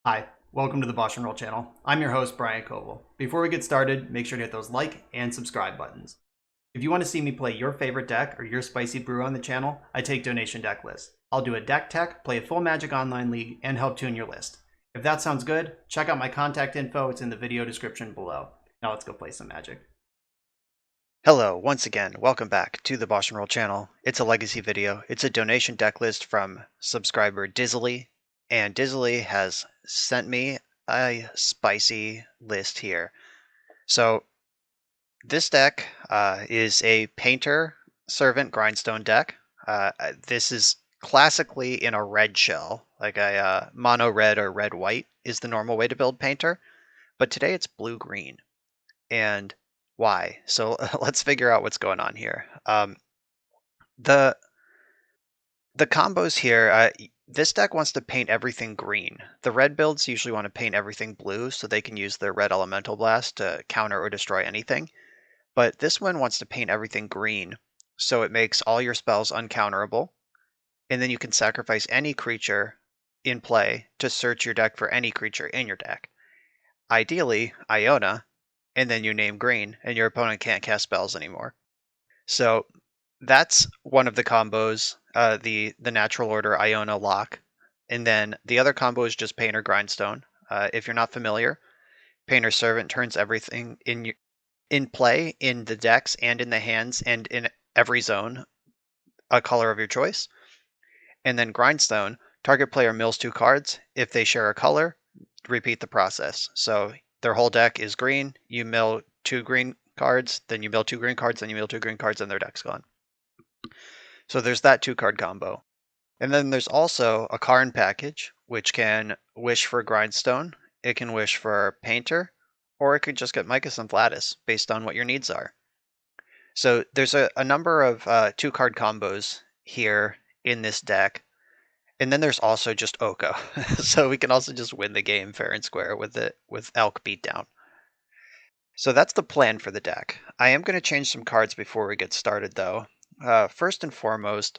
Hi, welcome to the BoshNRoll channel. I'm your host, Brian Koval. Before we get started, make sure to hit those like and subscribe buttons. If you want to see me play your favorite deck or your spicy brew on the channel, I take donation deck lists. I'll do a deck tech, play a full Magic Online League, and help tune your list. If that sounds good, check out my contact info. It's in the video description below. Now let's go play some Magic. Hello, once again, welcome back to the BoshNRoll channel. It's a legacy video. It's a donation deck list from subscriber Dizzily, and Dizzily has sent me a spicy list here. So this deck is a Painter Servant Grindstone deck. This is classically in a red shell, like a mono red or red white is the normal way to build Painter, but today it's blue green. And why? So let's figure out what's going on here. The the combos here, this deck wants to paint everything green. The red builds usually want to paint everything blue so they can use their red elemental blast to counter or destroy anything. But this one wants to paint everything green, so it makes all your spells uncounterable, and then you can sacrifice any creature in play to search your deck for any creature in your deck. Ideally, Iona, and then you name green, and your opponent can't cast spells anymore. So that's one of the combos, the natural order Iona lock. And then the other combo is just Painter Grindstone. If you're not familiar, Painter Servant turns everything in play in the decks and in the hands and in every zone a color of your choice. And then Grindstone, target player mills 2 cards. If they share a color, repeat the process. So their whole deck is green, you mill 2 green cards, then you mill 2 green cards, then you mill 2 green cards, and their deck's gone. So there's that 2-card combo. And then there's also a Karn package, which can wish for Grindstone, it can wish for Painter, or it could just get Mycosynth Lattice based on what your needs are. So there's a number of 2-card combos here in this deck. And then there's also just Oko. So we can also just win the game fair and square with Elk Beatdown. So that's the plan for the deck. I am going to change some cards before we get started though. First and foremost,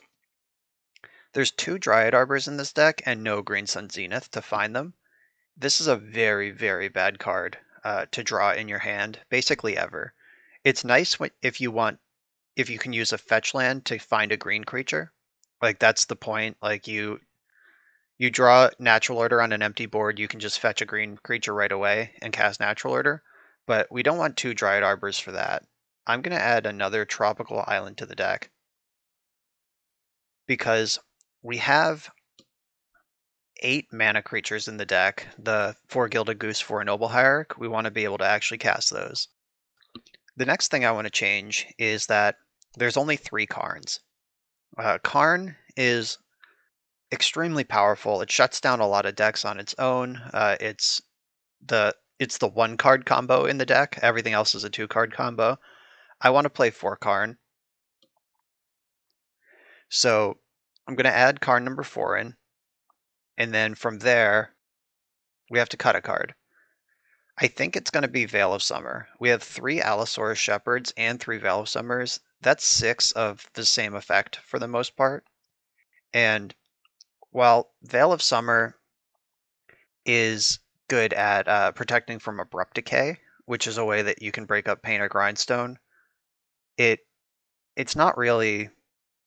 there's 2 Dryad Arbors in this deck and no Green Sun Zenith to find them. This is a very, very bad card to draw in your hand, basically ever. It's nice if you can use a fetch land to find a green creature. Like that's the point. Like you draw Natural Order on an empty board, you can just fetch a green creature right away and cast Natural Order. But we don't want 2 Dryad Arbors for that. I'm going to add another Tropical Island to the deck because we have 8 mana creatures in the deck, the 4 Gilded Goose, 4 Noble Hierarch. We want to be able to actually cast those. The next thing I want to change is that there's only 3 Karns. Karn is extremely powerful. It shuts down a lot of decks on its own. It's the 1-card combo in the deck. Everything else is a 2-card combo. I want to play 4 Karn. So I'm going to add Karn number 4 in. And then from there, we have to cut a card. I think it's going to be Veil of Summer. We have 3 Allosaurus Shepherds and 3 Veil of Summers. That's 6 of the same effect for the most part. And while Veil of Summer is good at protecting from Abrupt Decay, which is a way that you can break up Painter Grindstone, it's not really...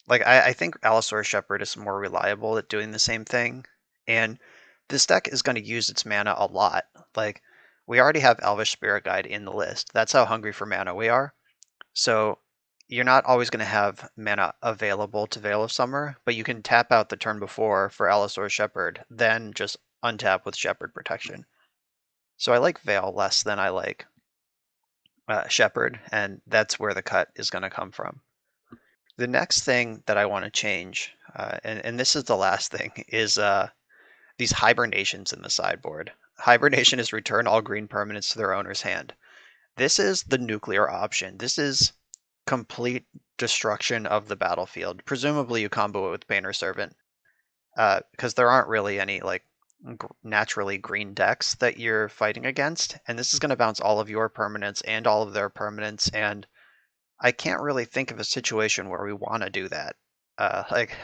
Like, I think Allosaurus Shepherd is more reliable at doing the same thing. And this deck is going to use its mana a lot. Like, we already have Elvish Spirit Guide in the list. That's how hungry for mana we are. So you're not always going to have mana available to Veil of Summer, but you can tap out the turn before for Allosaurus Shepherd, then just untap with Shepherd Protection. So I like Veil less than I like Shepherd, and that's where the cut is going to come from. The next thing that I want to change, and this is the last thing, is these hibernations in the sideboard. Hibernation is return all green permanents to their owner's hand. This is the nuclear option. This is complete destruction of the battlefield. Presumably you combo it with Painter Servant, because there aren't really any like naturally green decks that you're fighting against, and this is going to bounce all of your permanents and all of their permanents, and I can't really think of a situation where we want to do that. Like,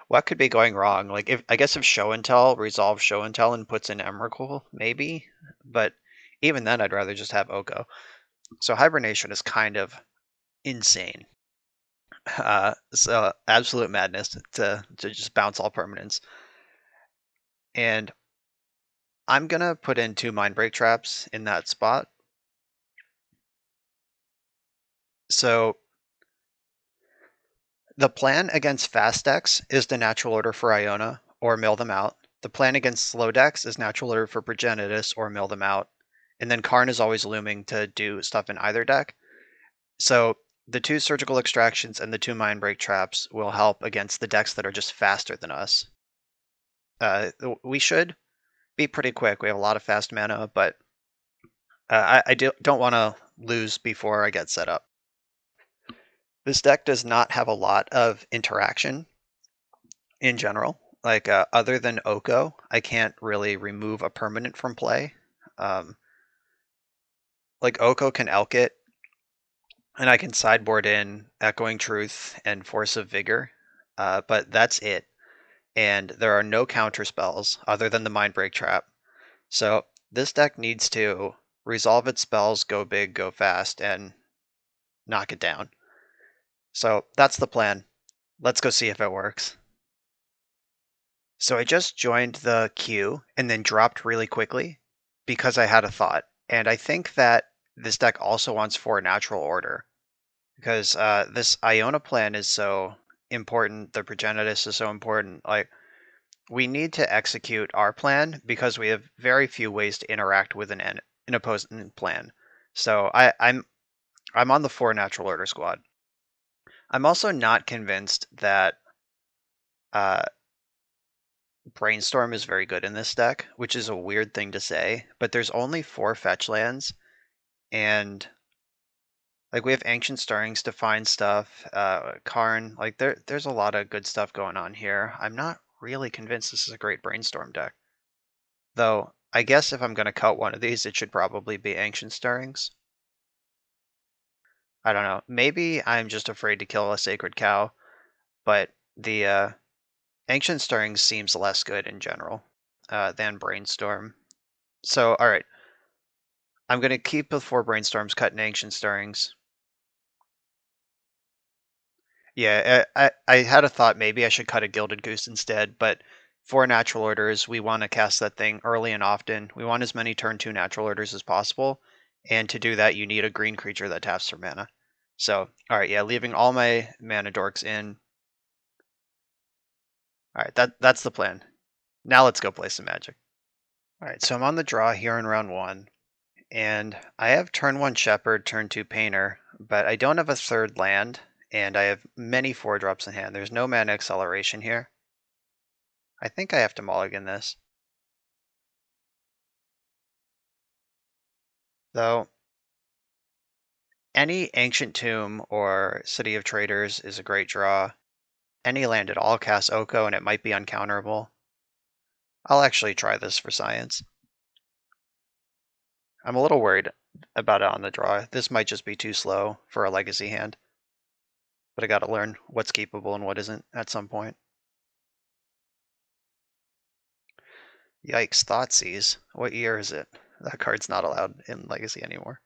What could be going wrong? Like, if I guess if Show and Tell resolves Show and Tell and puts in Emrakul, maybe. But even then, I'd rather just have Oko. So Hibernation is kind of insane. So absolute madness to just bounce all permanents. And I'm gonna put in 2 Mind Break traps in that spot. So the plan against fast decks is the natural order for Iona or mill them out. The plan against slow decks is natural order for Progenitus or mill them out. And then Karn is always looming to do stuff in either deck. So the 2 surgical extractions and the 2 mind break traps will help against the decks that are just faster than us. We should be pretty quick. We have a lot of fast mana, but I don't want to lose before I get set up. This deck does not have a lot of interaction in general. Like, other than Oko, I can't really remove a permanent from play. Like, Oko can elk it, and I can sideboard in Echoing Truth and Force of Vigor, but that's it. And there are no counter spells other than the Mind Break Trap. So this deck needs to resolve its spells, go big, go fast, and knock it down. So that's the plan. Let's go see if it works. So I just joined the queue and then dropped really quickly because I had a thought. And I think that this deck also wants 4 natural order because this Iona plan is so important. The Progenitus is so important. Like, we need to execute our plan because we have very few ways to interact with an opposing plan. So I'm on the 4 natural order squad. I'm also not convinced that uh, Brainstorm is very good in this deck, which is a weird thing to say, but there's only 4 fetch lands, and like we have Ancient Stirrings to find stuff, Karn, like there's a lot of good stuff going on here. I'm not really convinced this is a great Brainstorm deck. Though, I guess if I'm going to cut one of these, it should probably be Ancient Stirrings. I don't know. Maybe I'm just afraid to kill a Sacred Cow, but the Ancient Stirrings seems less good in general than Brainstorm. So, alright. I'm going to keep the 4 Brainstorms, cut in Ancient Stirrings. Yeah, I had a thought maybe I should cut a Gilded Goose instead, but 4 natural orders, we want to cast that thing early and often. We want as many turn 2 natural orders as possible, and to do that you need a green creature that taps for mana. So, alright, yeah, leaving all my mana dorks in. Alright, that's the plan. Now let's go play some Magic. Alright, so I'm on the draw here in round 1, and I have turn 1 Shepherd, turn 2 Painter, but I don't have a 3rd land, and I have many 4-drops in hand. There's no mana acceleration here. I think I have to mulligan this. Though, any Ancient Tomb or City of Traders is a great draw. Any land at all casts Oko, and it might be uncounterable. I'll actually try this for science. I'm a little worried about it on the draw. This might just be too slow for a legacy hand. But I gotta learn what's keepable and what isn't at some point. Yikes, Thoughtseize. What year is it? That card's not allowed in Legacy anymore.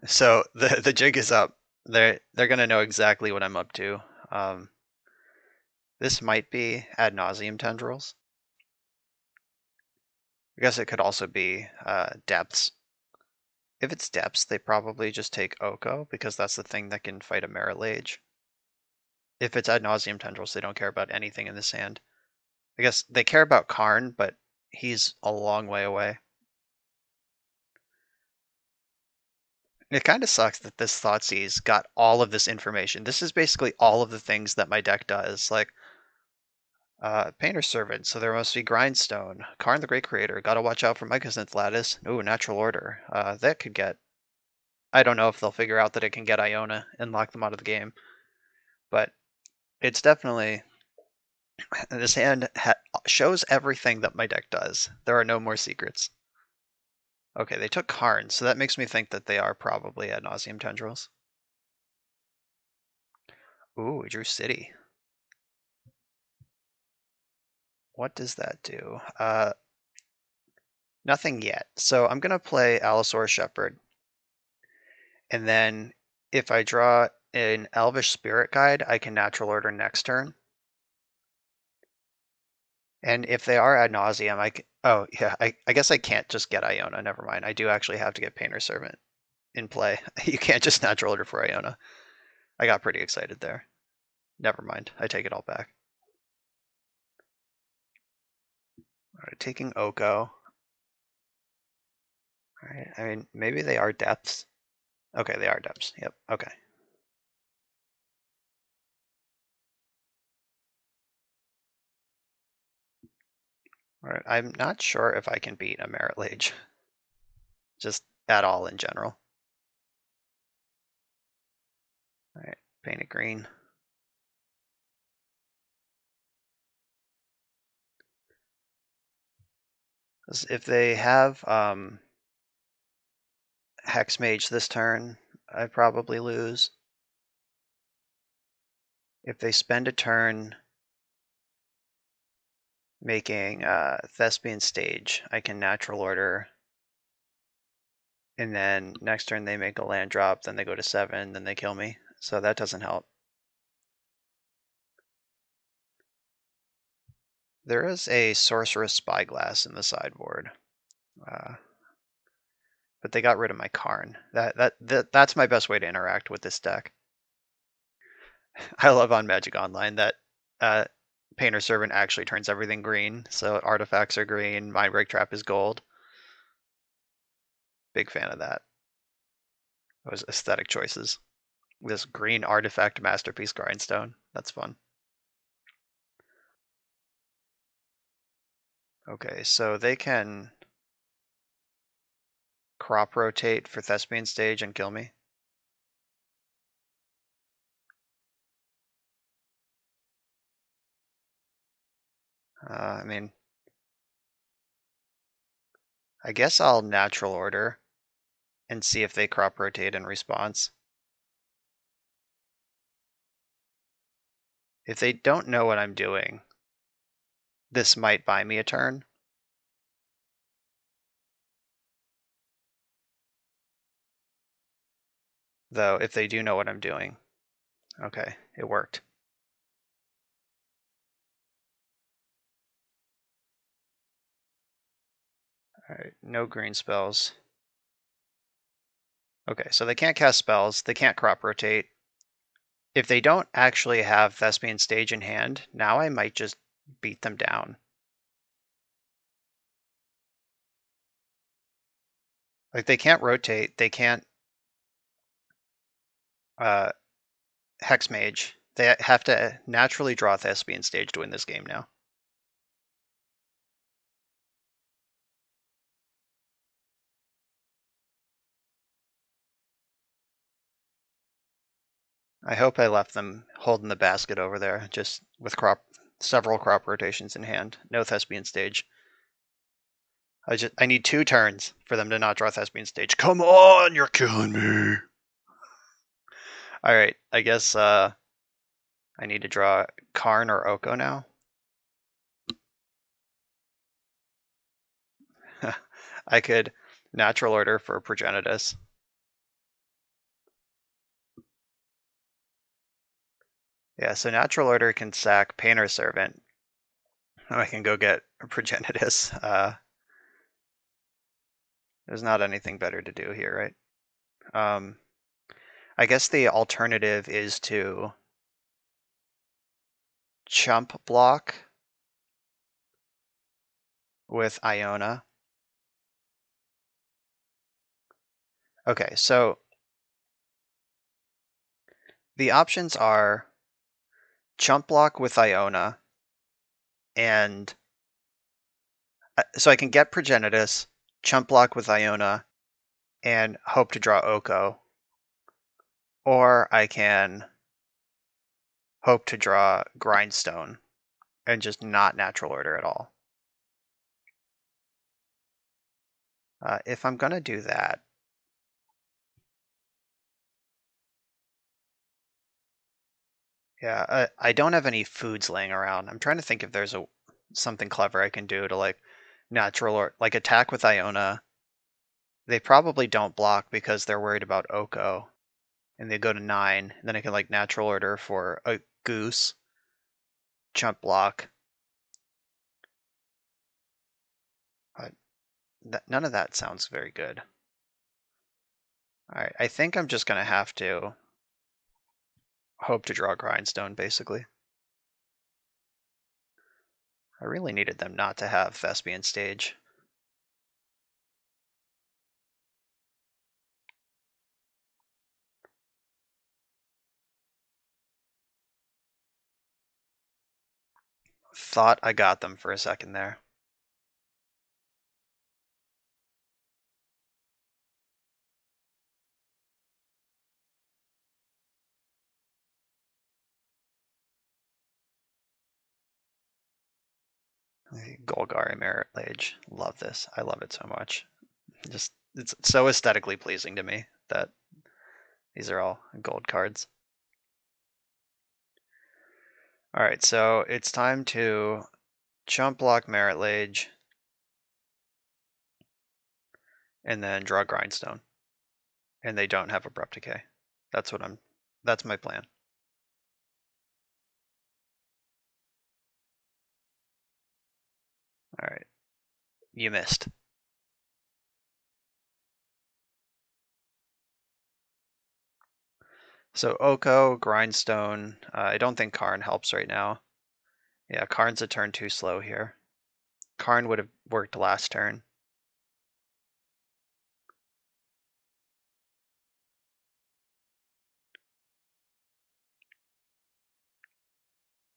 So the jig is up. They're gonna know exactly what I'm up to. This might be Ad Nauseam Tendrils. I guess it could also be Depths. If it's Depths, they probably just take Oko, because that's the thing that can fight a Merit Lage. If it's Ad Nauseam Tendrils, they don't care about anything in this hand. I guess they care about Karn, but he's a long way away. It kind of sucks that this Thoughtseize got all of this information. This is basically all of the things that my deck does. Like, Painter Servant, so there must be Grindstone. Karn the Great Creator, gotta watch out for Mycosynth Lattice. Ooh, Natural Order. That could get... I don't know if they'll figure out that it can get Iona and lock them out of the game. But it's definitely... This hand shows everything that my deck does. There are no more secrets. Okay, they took Karn, so that makes me think that they are probably Ad Nauseam Tendrils. Ooh, we drew City. What does that do? Nothing yet. So I'm gonna play Allosaurus Shepherd. And then if I draw an Elvish Spirit Guide, I can natural order next turn. And if they are ad nauseam, oh yeah, I guess I can't just get Iona. Never mind. I do actually have to get Painter Servant in play. You can't just natural order for Iona. I got pretty excited there. Never mind. I take it all back. All right, taking Oko. All right. I mean, maybe they are depths. Okay, they are depths. Yep. Okay. All right. I'm not sure if I can beat a Merit Lage. Just at all in general. All right. Paint it green. If they have Hex Mage this turn, I probably lose. If they spend a turn making Thespian Stage, I can natural order. And then next turn they make a land drop, then they go to 7, then they kill me. So that doesn't help. There is a Sorceress Spyglass in the sideboard. But they got rid of my Karn. That's my best way to interact with this deck. I love on Magic Online that Painter Servant actually turns everything green. So artifacts are green, Mindbreak Trap is gold. Big fan of that. Those aesthetic choices. This green artifact masterpiece Grindstone. That's fun. Okay, so they can crop rotate for Thespian Stage and kill me. I mean, I guess I'll natural order and see if they crop rotate in response. If they don't know what I'm doing, this might buy me a turn. Though, if they do know what I'm doing. Okay, it worked. Alright, no green spells. Okay, so they can't cast spells, they can't crop rotate. If they don't actually have Thespian Stage in hand, now I might just beat them down. Like, they can't rotate, they can't Hex Mage. They have to naturally draw Thespian Stage to win this game now. I hope I left them holding the basket over there, just with several crop rotations in hand. No Thespian Stage. I need 2 turns for them to not draw Thespian Stage. Come on, you're killing me. Alright, I guess I need to draw Karn or Oko now. I could natural order for Progenitus. Yeah, so natural order can sack Painter Servant. I can go get Progenitus. There's not anything better to do here, right? I guess the alternative is to chump block with Iona. Okay, so the options are chump block with Iona, and so I can get Progenitus, chump block with Iona, and hope to draw Oko. Or I can hope to draw Grindstone and just not natural order at all. If I'm gonna do that, Yeah, I don't have any foods laying around. I'm trying to think if there's something clever I can do to like natural or like attack with Iona. They probably don't block because they're worried about Oko, and they go to 9. And then I can like natural order for a goose, chump block. But none of that sounds very good. All right, I think I'm just gonna have to hope to draw Grindstone basically. I really needed them not to have Thespian Stage. Thought I got them for a second there. Golgari Merit Lage. Love this. I love it so much. Just it's so aesthetically pleasing to me that these are all gold cards. All right, so it's time to chump block Merit Lage and then draw Grindstone. And they don't have Abrupt Decay. That's my plan. All right. You missed. So Oko, Grindstone. I don't think Karn helps right now. Yeah, Karn's a turn too slow here. Karn would have worked last turn.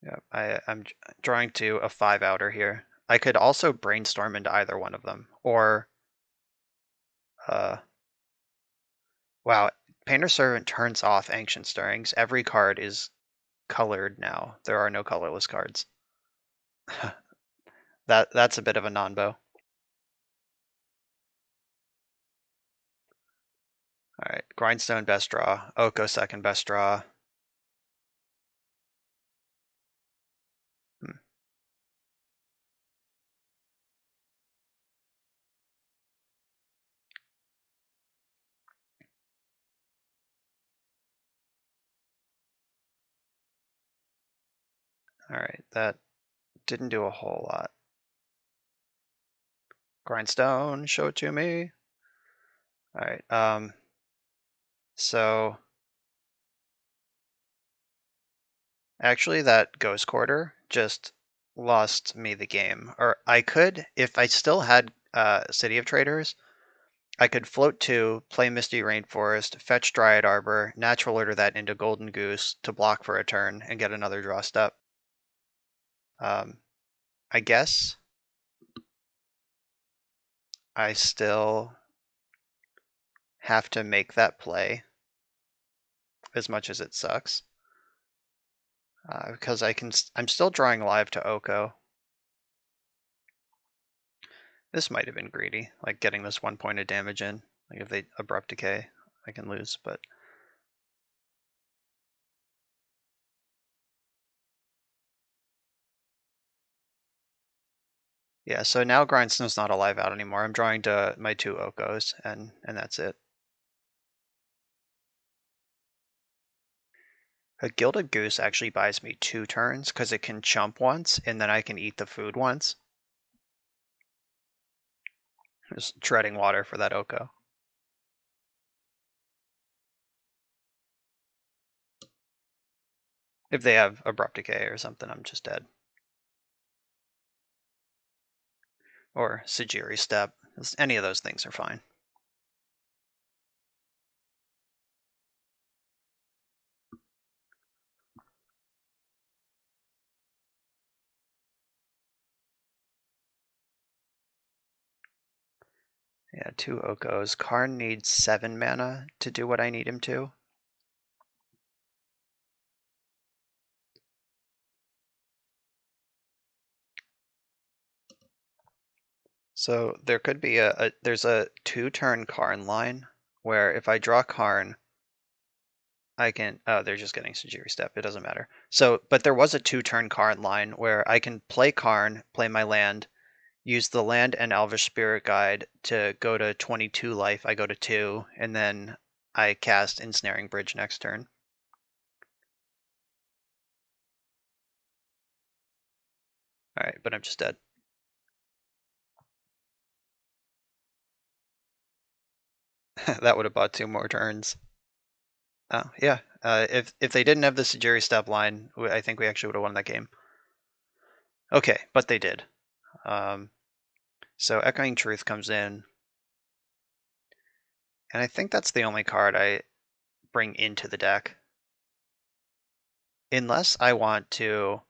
Yeah, I'm drawing to a 5-outer here. I could also brainstorm into either one of them, or wow, Painter Servant turns off Ancient Stirrings. Every card is colored now. There are no colorless cards. That's a bit of a non-bow. All right, Grindstone best draw, Oko second best draw. All right, that didn't do a whole lot. Grindstone, show it to me. All right, so actually that Ghost Quarter just lost me the game. Or I could, if I still had City of Traders, I could float 2, play Misty Rainforest, fetch Dryad Arbor, natural order that into Golden Goose to block for a turn and get another draw step. I guess I still have to make that play as much as it sucks. Because I'm still drawing live to Oko. This might have been greedy, like getting this 1 point of damage in. Like if they Abrupt Decay, I can lose, but yeah, so now Grindstone's not a live out anymore. I'm drawing to my 2 Okos, and that's it. A Gilded Goose actually buys me 2 turns because it can chump once, and then I can eat the food once. Just treading water for that Oko. If they have Abrupt Decay or something, I'm just dead. Or Sajiri Step. Any of those things are fine. Yeah, 2 Okos. Karn needs 7 mana to do what I need him to. So there could be there's a 2-turn Karn line where if I draw Karn, I can, oh, they're just getting Sajiri Step. It doesn't matter. So, but there was a 2-turn Karn line where I can play Karn, play my land, use the land and Elvish Spirit Guide to go to 22 life. I go to 2, and then I cast Ensnaring Bridge next turn. Alright, but I'm just dead. That would have bought 2 more turns. Oh, yeah. If they didn't have the Sajiri Step line, I think we actually would have won that game. Okay, but they did. So Echoing Truth comes in. And I think that's the only card I bring into the deck. Unless I want to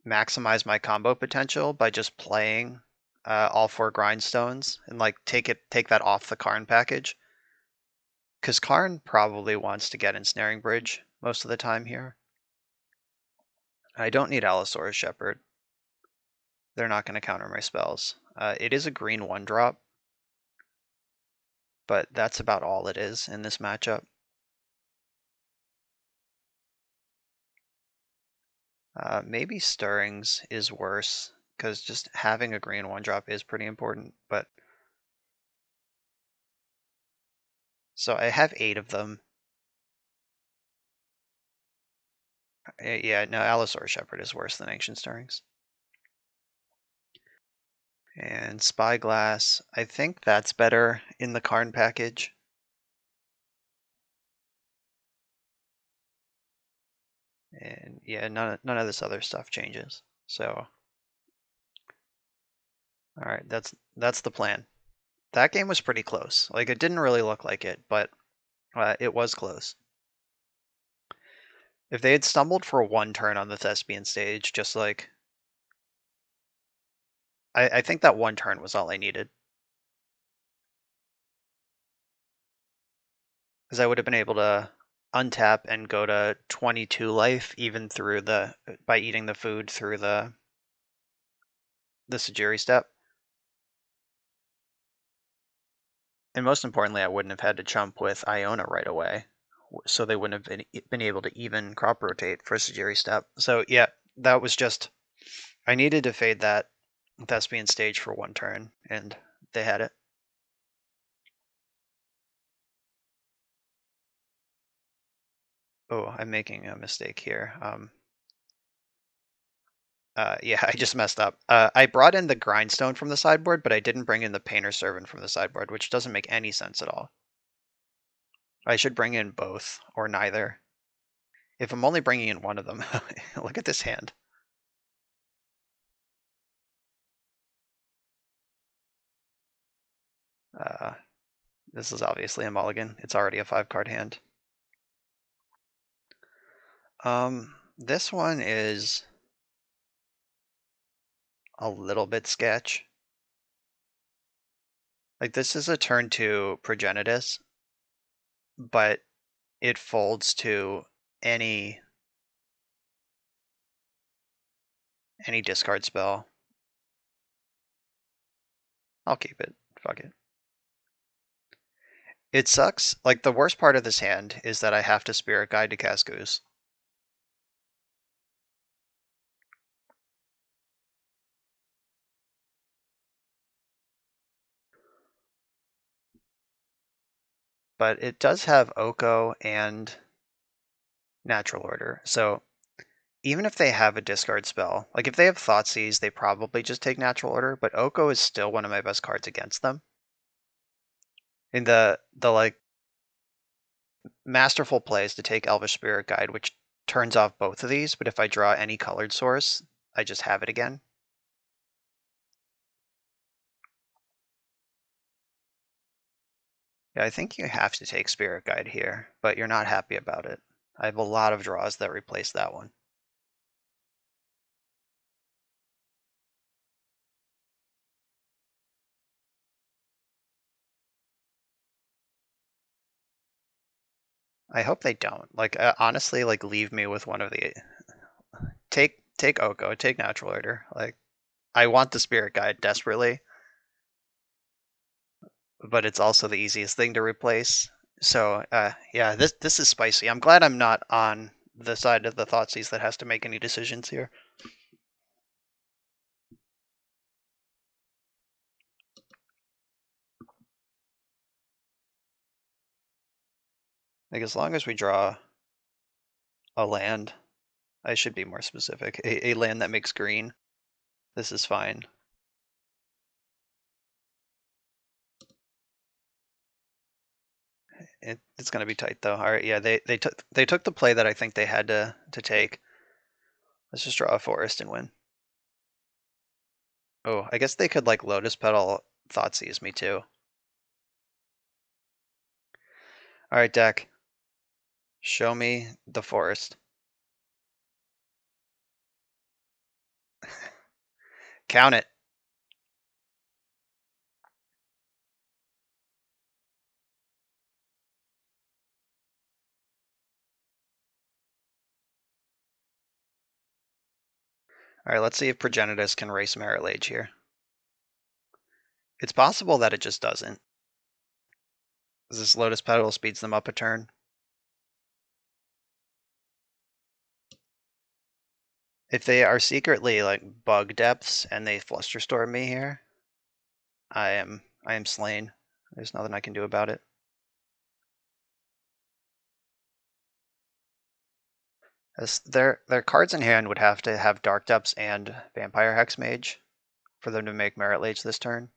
maximize my combo potential by just playing all 4 Grindstones and like take that off the Karn package. Because Karn probably wants to get Ensnaring Bridge most of the time here. I don't need Allosaurus Shepherd. They're not going to counter my spells. It is a green 1-drop, but that's about all it is in this matchup. Maybe Stirrings is worse, because just having a green 1-drop is pretty important, but... So I have 8 of them. Yeah, no, Allosaurus Shepherd is worse than Ancient Stirrings. And Spyglass, I think that's better in the Karn package. And yeah, none of this other stuff changes. So, all right, that's the plan. That game was pretty close. Like, it didn't really look like it, but it was close. If they had stumbled for 1 turn on the Thespian stage, just like... I think that 1 turn was all I needed. Because I would have been able to untap and go to 22 life even through by eating the food through the Sajiri step. And most importantly, I wouldn't have had to chump with Iona right away. So they wouldn't have been able to even crop rotate for Sajiri step. So yeah, that was just... I needed to fade that Thespian stage for 1 turn, and they had it. Oh, I'm making a mistake here. Yeah, I just messed up. I brought in the Grindstone from the sideboard, but I didn't bring in the Painter Servant from the sideboard, which doesn't make any sense at all. I should bring in both, or neither. If I'm only bringing in one of them, look at this hand. This is obviously a mulligan. It's already a 5-card hand. This one is a little bit sketch. Like, this is a turn 2 Progenitus, but it folds to any discard spell. I'll keep it. Fuck it. It sucks. Like, the worst part of this hand is that I have to Spirit Guide to cast Goose. But it does have Oko and Natural Order. So even if they have a discard spell, like if they have Thoughtseize, they probably just take Natural Order, but Oko is still one of my best cards against them. In the like masterful plays to take Elvish Spirit Guide, which turns off both of these, but if I draw any colored source, I just have it again. Yeah, I think you have to take Spirit Guide here, but you're not happy about it. I have a lot of draws that replace that one. I hope they don't. Like, honestly, like, leave me with one of the... Take Oko, take Natural Order. Like, I want the Spirit Guide desperately, but it's also the easiest thing to replace. So, yeah, this is spicy. I'm glad I'm not on the side of the Thoughtseize that has to make any decisions here. Like, as long as we draw a land, I should be more specific. A land that makes green. This is fine. It's gonna be tight though. All right, yeah, they took the play that I think they had to take. Let's just draw a forest and win. Oh, I guess they could like Lotus Petal Thoughtseize me too. All right, deck. Show me the forest. Count it. All right, let's see if Progenitus can race Merit Age here. It's possible that it just doesn't. This Lotus Petal speeds them up a turn. If they are secretly like bug depths and they Flusterstorm me here, I am slain. There's nothing I can do about it. As their cards in hand would have to have Dark Depths and Vampire Hexmage for them to make Merit Lage this turn.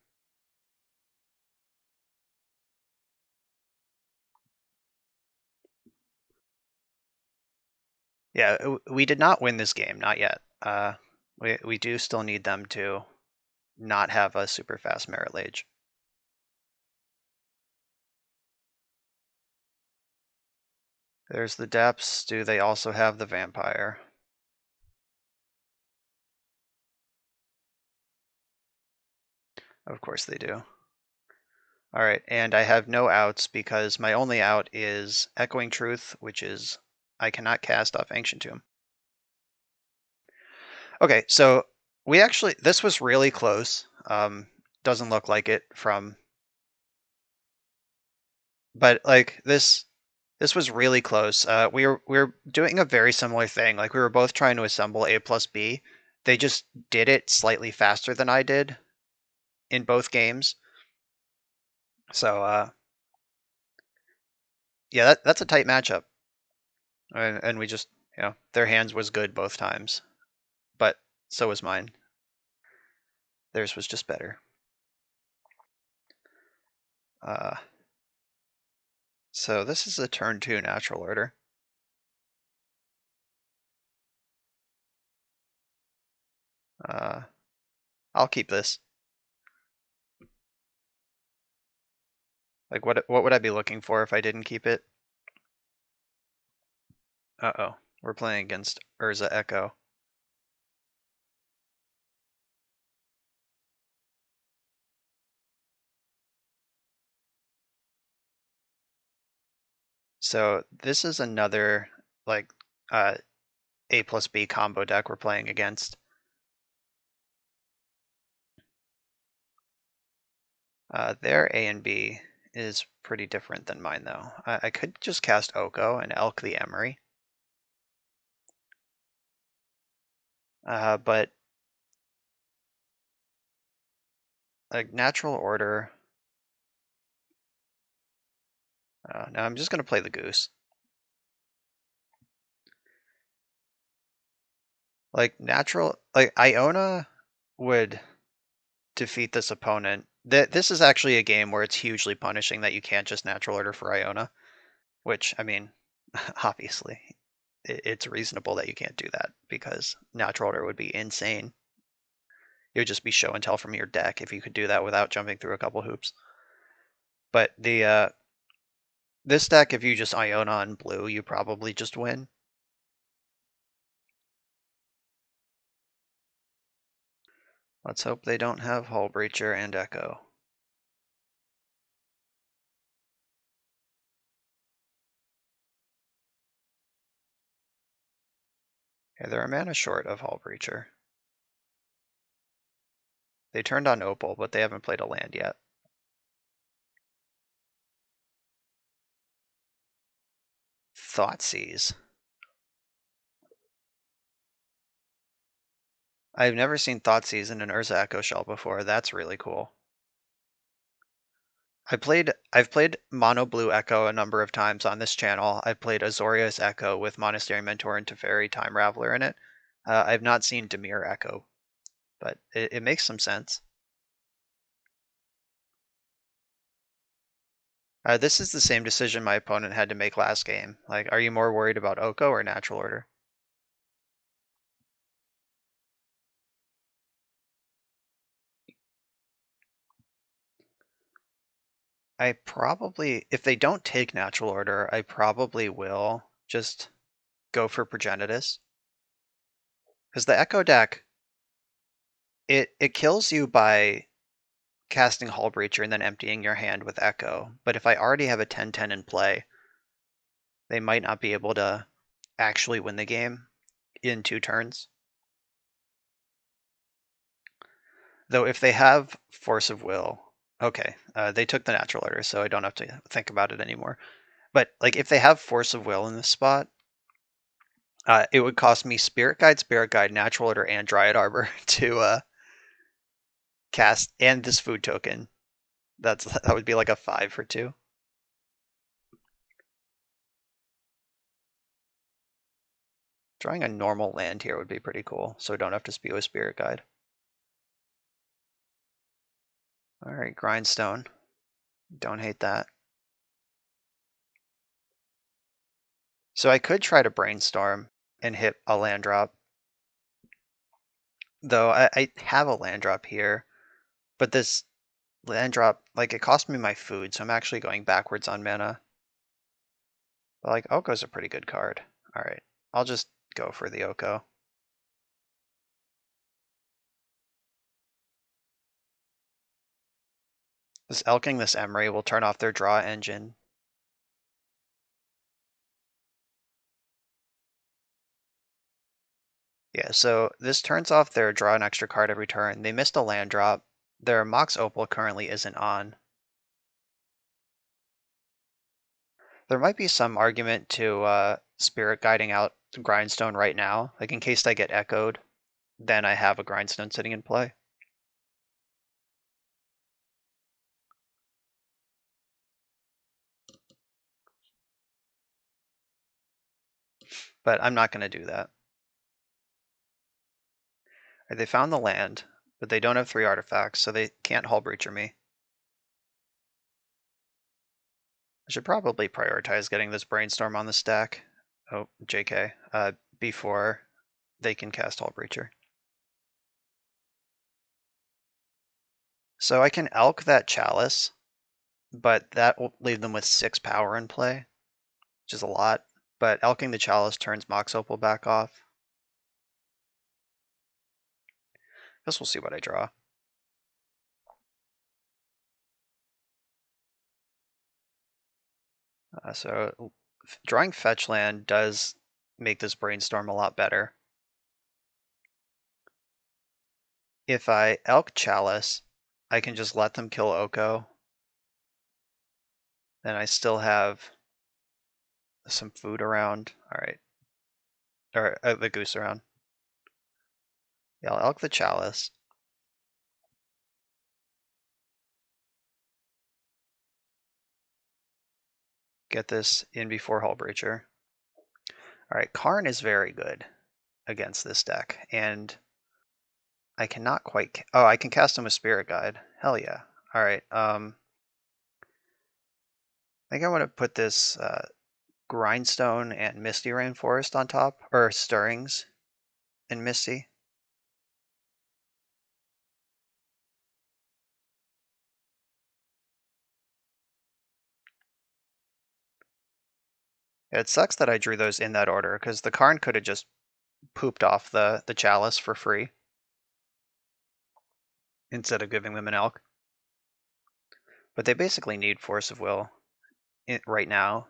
Yeah, we did not win this game, not yet. We do still need them to not have a super fast Merit Lage. There's the depths. Do they also have the vampire? Of course they do. All right, and I have no outs because my only out is Echoing Truth, which is I cannot cast off Ancient Tomb. Okay, so we actually, this was really close. Doesn't look like it from, but like this was really close. We were doing a very similar thing. Like we were both trying to assemble A plus B. They just did it slightly faster than I did in both games. So yeah, that's a tight matchup. And we just, their hands was good both times, but so was mine. Theirs was just better. So this is a turn 2 natural order. I'll keep this. Like what would I be looking for if I didn't keep it? Uh-oh. We're playing against Urza Echo. So this is another like A plus B combo deck we're playing against. Their A and B is pretty different than mine though. I could just cast Oko and Elk the Emery. But like natural order. No, I'm just gonna play the Goose. Like natural, like Iona would defeat this opponent. This is actually a game where it's hugely punishing that you can't just natural order for Iona, which I mean, obviously, it's reasonable that you can't do that because natural order would be insane. It would just be show and tell from your deck if you could do that without jumping through a couple hoops. But the this deck, if you just Iona on blue, you probably just win. Let's hope they don't have Hull Breacher and Echo. Okay, they're a mana short of Hull Breacher. They turned on Opal, but they haven't played a land yet. Thoughtseize. I've never seen Thoughtseize in an Urza Echo Shell before. That's really cool. I've played Mono Blue Echo a number of times on this channel. I've played Azorius Echo with Monastery Mentor and Teferi Time Raveler in it. I've not seen Dimir Echo, but it makes some sense. This is the same decision my opponent had to make last game. Like, are you more worried about Oko or Natural Order? I probably, if they don't take Natural Order, I probably will just go for Progenitus. Because the Echo deck, it kills you by casting Hull Breacher and then emptying your hand with Echo. But if I already have a 10-10 in play, they might not be able to actually win the game in 2 turns. Though if they have Force of Will, okay, they took the Natural Order, so I don't have to think about it anymore. But like, if they have Force of Will in this spot, it would cost me Spirit Guide, Natural Order, and Dryad Arbor to cast, and this food token. That would be like a 5 for 2. Drawing a normal land here would be pretty cool, so I don't have to spew a Spirit Guide. Alright, Grindstone. Don't hate that. So I could try to Brainstorm and hit a land drop. Though I have a land drop here, but this land drop, like, it cost me my food, so I'm actually going backwards on mana. But like, Oko's a pretty good card. Alright, I'll just go for the Oko. This Elking this Emery will turn off their draw engine. Yeah, so this turns off their draw an extra card every turn. They missed a land drop. Their Mox Opal currently isn't on. There might be some argument to Spirit Guiding out Grindstone right now. Like, in case I get echoed, then I have a Grindstone sitting in play. But I'm not going to do that. They found the land, but they don't have 3 artifacts, so they can't Hull Breacher me. I should probably prioritize getting this Brainstorm on the stack. Oh, JK. Before they can cast Hull Breacher. So I can Elk that Chalice, but that will leave them with 6 power in play, which is a lot. But Elking the Chalice turns Mox Opal back off. Guess we'll see what I draw. So drawing Fetch Land does make this Brainstorm a lot better. If I Elk Chalice, I can just let them kill Oko. Then I still have some food around. Alright. Or the goose around. Yeah, I'll Elk the Chalice. Get this in before Hull Breacher. Alright, Karn is very good against this deck, and I cannot quite... Oh, I can cast him with Spirit Guide. Hell yeah. Alright, I think I want to put this Grindstone and Misty Rainforest on top, or Stirrings and Misty. It sucks that I drew those in that order, because the Karn could have just pooped off the Chalice for free instead of giving them an Elk. But they basically need Force of Will right now,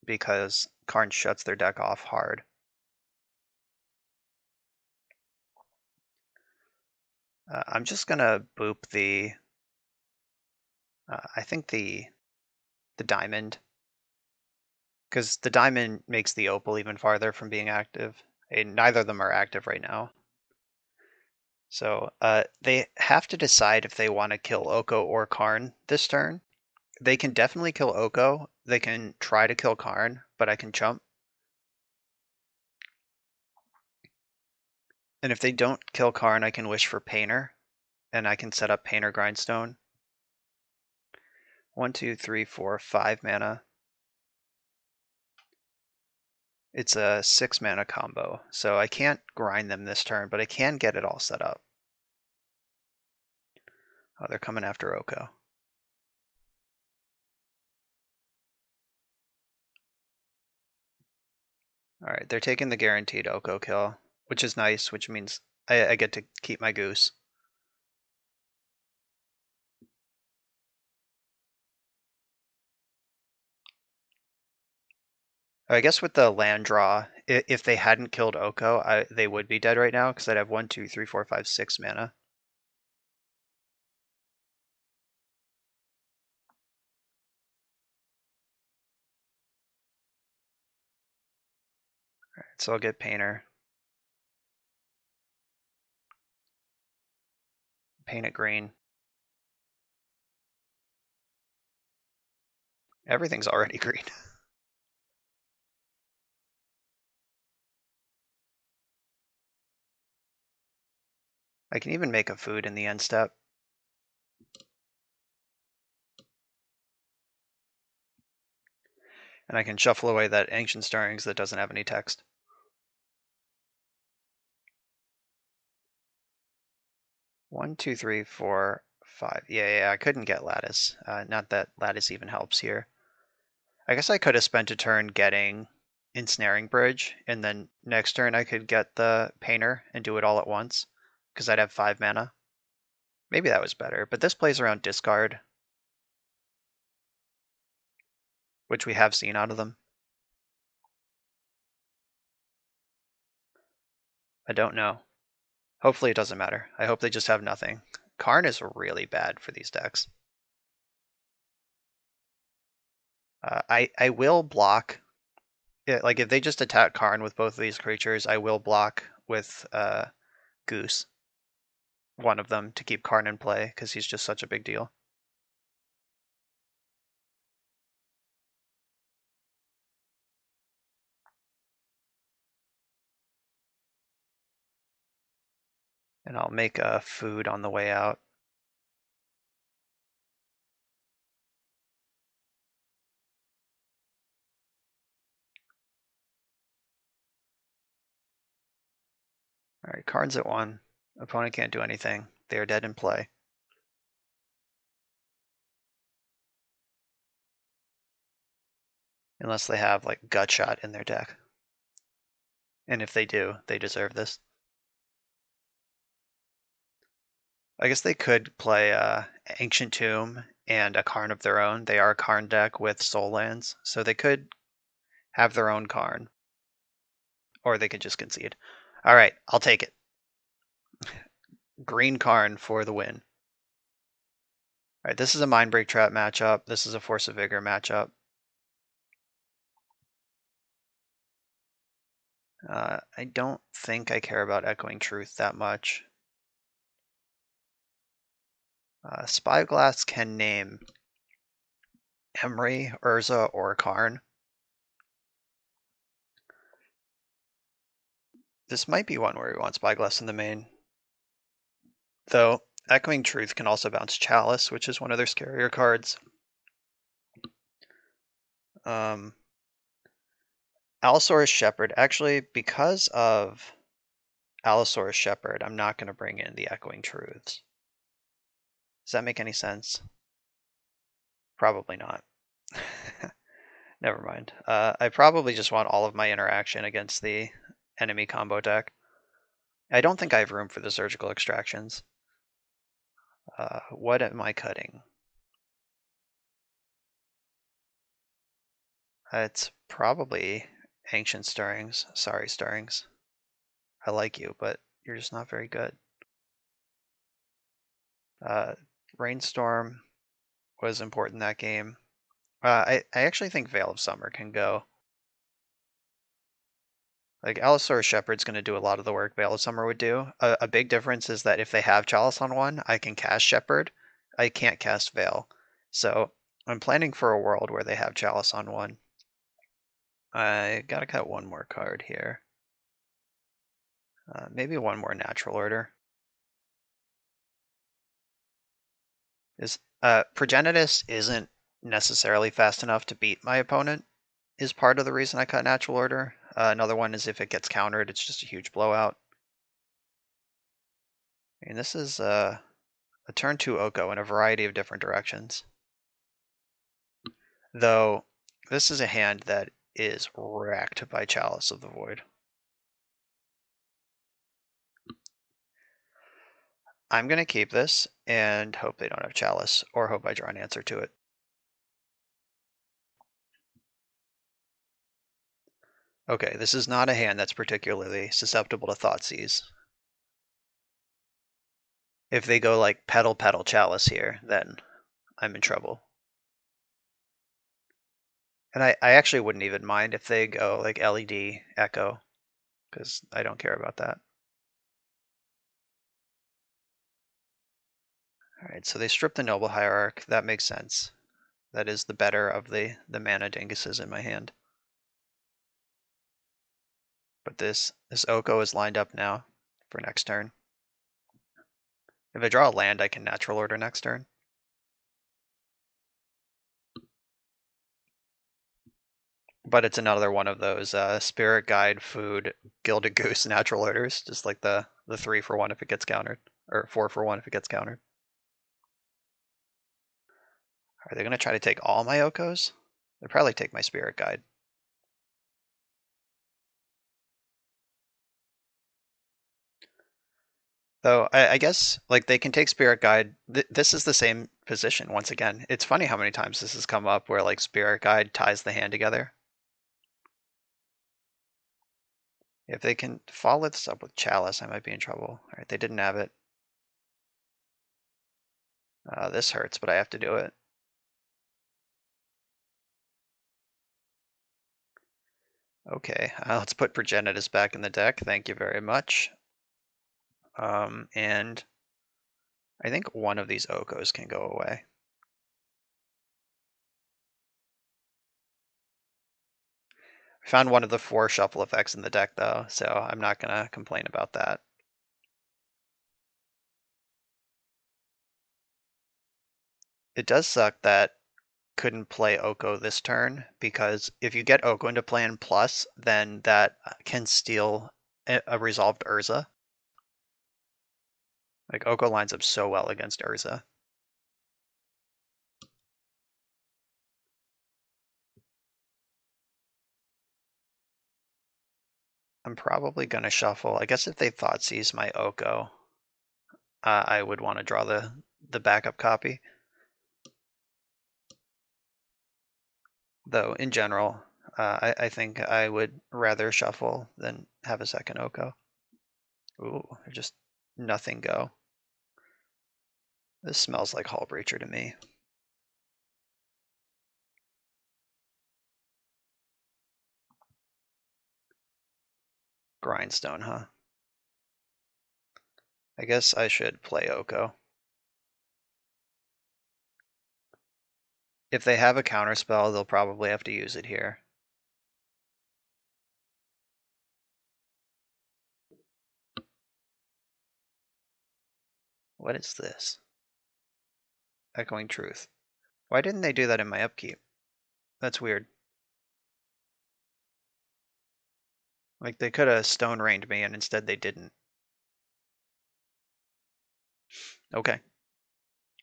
because Karn shuts their deck off hard. I'm just gonna boop the... I think the Diamond, Because the diamond makes the opal even farther from being active. And neither of them are active right now. So they have to decide if they want to kill Oko or Karn this turn. They can definitely kill Oko. They can try to kill Karn, but I can chump. And if they don't kill Karn, I can wish for Painter, and I can set up Painter Grindstone. 1, 2, 3, 4, 5 mana. It's a 6 mana combo, so I can't grind them this turn, but I can get it all set up. Oh, they're coming after Oko. Alright, they're taking the guaranteed Oko kill, which is nice, which means I get to keep my goose. I guess with the land draw, if they hadn't killed Oko, they would be dead right now, because I'd have 1, 2, 3, 4, 5, 6 mana. Alright, so I'll get Painter. Paint it green. Everything's already green. I can even make a food in the end step. And I can shuffle away that Ancient Stirrings that doesn't have any text. One, two, three, four, five. Yeah, I couldn't get Lattice. Not that Lattice even helps here. I guess I could have spent a turn getting Ensnaring Bridge, and then next turn I could get the Painter and do it all at once, because I'd have 5 mana. Maybe that was better, but this plays around discard, which we have seen out of them. I don't know. Hopefully it doesn't matter. I hope they just have nothing. Karn is really bad for these decks. I will block. Yeah, like if they just attack Karn with both of these creatures, I will block with Goose. One of them to keep Karn in play, because he's just such a big deal. And I'll make a food on the way out. Alright, Karn's at 1. Opponent can't do anything. They are dead in play. Unless they have like Gutshot in their deck. And if they do, they deserve this. I guess they could play Ancient Tomb and a Karn of their own. They are a Karn deck with soul lands, so they could have their own Karn. Or they could just concede. Alright, I'll take it. Green Karn for the win. Alright, this is a Mindbreak Trap matchup. This is a Force of Vigor matchup. I don't think I care about Echoing Truth that much. Spyglass can name Emry, Urza, or Karn. This might be one where we want Spyglass in the main. Though, Echoing Truth can also bounce Chalice, which is one of their scarier cards. Allosaurus Shepherd. Actually, because of Allosaurus Shepherd, I'm not going to bring in the Echoing Truths. Does that make any sense? Probably not. Never mind. I probably just want all of my interaction against the enemy combo deck. I don't think I have room for the surgical extractions. What am I cutting? It's probably Ancient Stirrings. Sorry, Stirrings. I like you, but you're just not very good. Rainstorm was important that game. I actually think Veil of Summer can go. Like Allosaurus Shepherd's going to do a lot of the work Veil of Summer would do. A big difference is that if they have Chalice on one, I can cast Shepherd. I can't cast Veil. So I'm planning for a world where they have Chalice on one. I gotta cut one more card here. Maybe one more natural order. Progenitus isn't necessarily fast enough to beat my opponent, is part of the reason I cut natural order. Another one is if it gets countered, it's just a huge blowout. And this is a turn 2 Oko in a variety of different directions. Though this is a hand that is wrecked by Chalice of the Void. I'm going to keep this and hope they don't have Chalice, or hope I draw an answer to it. Okay, this is not a hand that's particularly susceptible to Thoughtseize. If they go like Petal Chalice here, then I'm in trouble. And I actually wouldn't even mind if they go like LED Echo, because I don't care about that. Alright, so they strip the Noble Hierarch. That makes sense. That is the better of the mana dinguses in my hand. But this Oko is lined up now for next turn. If I draw a land, I can natural order next turn. But it's another one of those Spirit Guide, Food, Gilded Goose natural orders, just like the 3 for 1 if it gets countered, or 4 for 1 if it gets countered. Are they going to try to take all my Okos? They'll probably take my Spirit Guide. Though I guess like they can take Spirit Guide. This is the same position once again. It's funny how many times this has come up where like Spirit Guide ties the hand together. If they can follow this up with Chalice, I might be in trouble. All right, they didn't have it. This hurts, but I have to do it. Okay, let's put Progenitus back in the deck. Thank you very much. And I think one of these Okos can go away. I found one of the 4 shuffle effects in the deck though, so I'm not gonna complain about that. It does suck that couldn't play Oko this turn, because if you get Oko into play in plus, then that can steal a resolved Urza. Like Oko lines up so well against Urza. I'm probably gonna shuffle. I guess if they Thoughtseize my Oko, I would want to draw the backup copy. Though in general, I think I would rather shuffle than have a second Oko. Ooh, just nothing go. This smells like Hull Breacher to me. Grindstone, huh? I guess I should play Oko. If they have a counterspell, they'll probably have to use it here. What is this? Echoing Truth. Why didn't they do that in my upkeep? That's weird. Like they could have Stone Rained me and instead they didn't. Okay.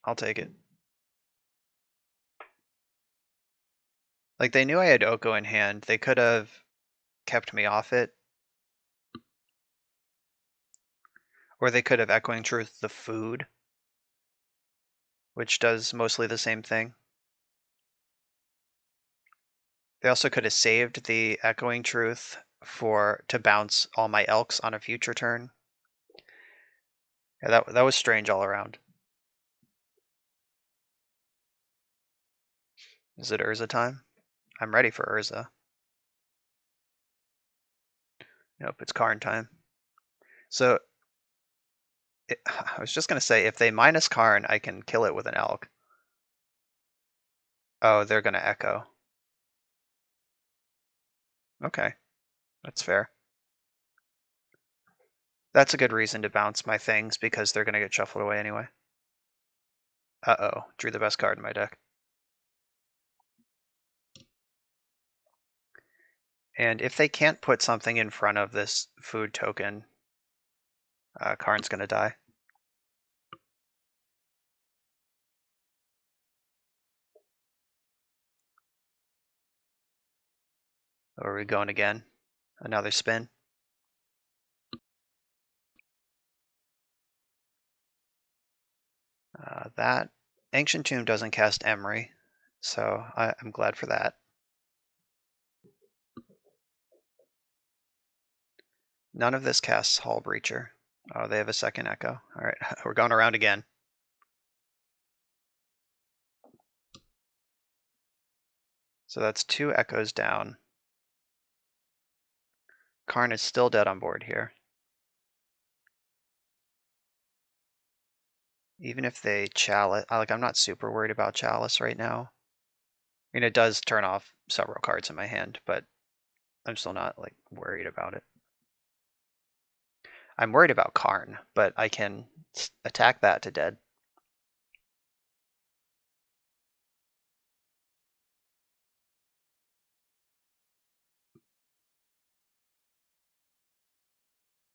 I'll take it. Like they knew I had Oko in hand. They could have kept me off it. Or they could have Echoing Truth the food, which does mostly the same thing. They also could have saved the Echoing Truth to bounce all my Elks on a future turn. Yeah, that was strange all around. Is it Urza time? I'm ready for Urza. Nope, it's Karn time. So I was just going to say, if they minus Karn, I can kill it with an elk. Oh, they're going to echo. Okay, that's fair. That's a good reason to bounce my things, because they're going to get shuffled away anyway. Uh-oh, drew the best card in my deck. And if they can't put something in front of this food token, Karn's going to die. Are we going again? Another spin. That Ancient Tomb doesn't cast Emery, so I'm glad for that. None of this casts Hall Breacher. Oh, they have a second echo. All right, we're going around again. So that's 2 echoes down. Karn is still dead on board here. Even if they Chalice, I'm not super worried about Chalice right now. I mean, it does turn off several cards in my hand, but I'm still not worried about it. I'm worried about Karn, but I can attack that to dead.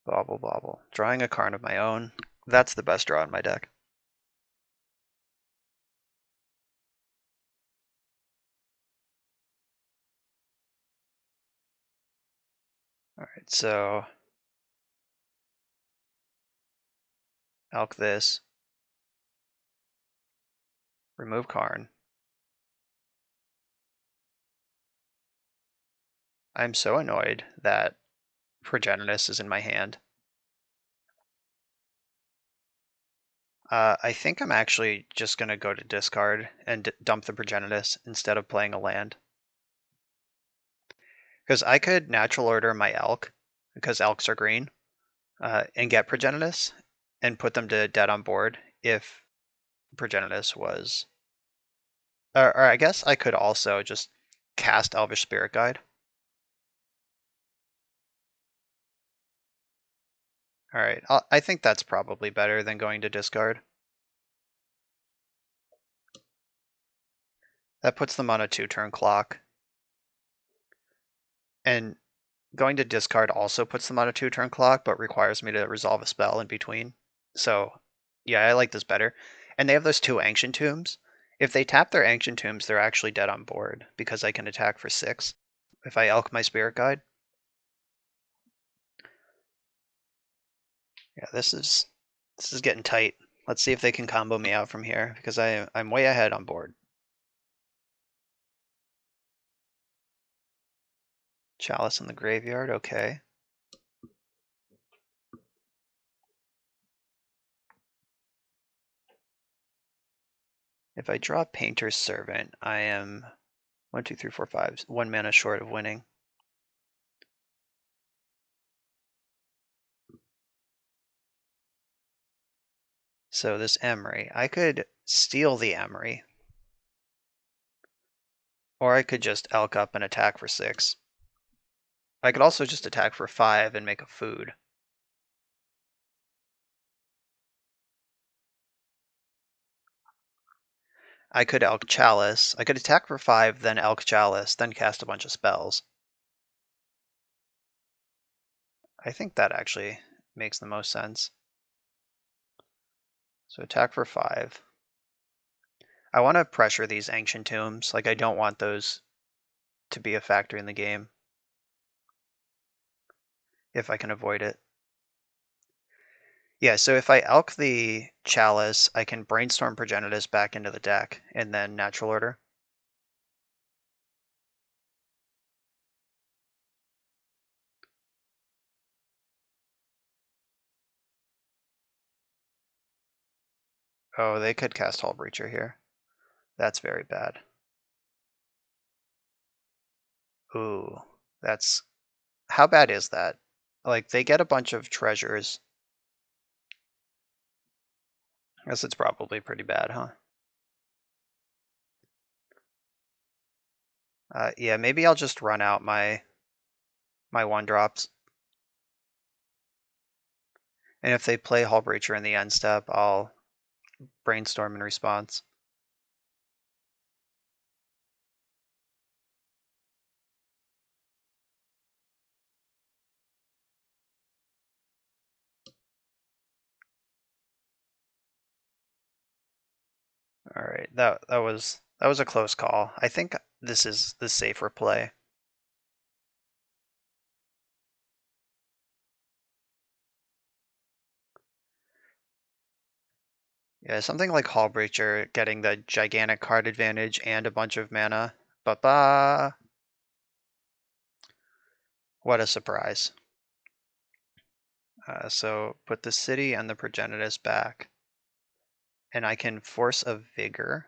Bobble bobble. Drawing a Karn of my own. That's the best draw in my deck. Alright, so Elk this. Remove Karn. I'm so annoyed that Progenitus is in my hand. I think I'm actually just going to go to discard and dump the Progenitus instead of playing a land. Because I could natural order my Elk, because Elks are green, and get Progenitus and put them to dead on board if Progenitus was... Or I guess I could also just cast Elvish Spirit Guide. Alright, I think that's probably better than going to discard. That puts them on a 2-turn clock. And going to discard also puts them on a 2-turn clock, but requires me to resolve a spell in between. So yeah, I like this better. And they have those 2 Ancient Tombs. If they tap their Ancient Tombs, they're actually dead on board, because I can attack for 6 if I Elk my Spirit Guide. Yeah, this is getting tight. Let's see if they can combo me out from here, because I'm way ahead on board. Chalice in the graveyard, okay. If I draw Painter's Servant, I am 1, 2, 3, 4, 5, 1 mana short of winning. So this Emery, I could steal the Emery, or I could just Elk up and attack for 6. I could also just attack for 5 and make a food. I could Elk Chalice. I could attack for 5, then Elk Chalice, then cast a bunch of spells. I think that actually makes the most sense. So attack for 5. I want to pressure these Ancient Tombs. I don't want those to be a factor in the game, if I can avoid it. Yeah, so if I Elk the Chalice, I can Brainstorm Progenitus back into the deck, and then Natural Order. Oh, they could cast Hull Breacher here. That's very bad. Ooh, that's... How bad is that? Like, they get a bunch of treasures. I guess it's probably pretty bad, huh? Yeah, maybe I'll just run out my 1-drops. And if they play Hull Breacher in the end step, I'll brainstorm in response. All right, that was a close call. I think this is the safer play. Yeah, something like Hull Breacher getting the gigantic card advantage and a bunch of mana. Ba-ba! What a surprise. So put the city and the Progenitus back. And I can force a Vigor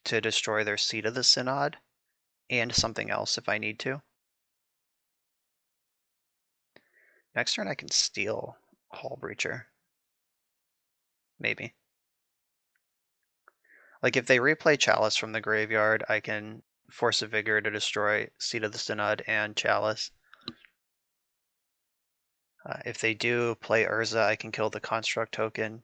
to destroy their Seat of the Synod and something else if I need to. Next turn I can steal Hull Breacher. Maybe. Like if they replay Chalice from the graveyard, I can force a Vigor to destroy Seat of the Synod and Chalice. If they do play Urza, I can kill the Construct token.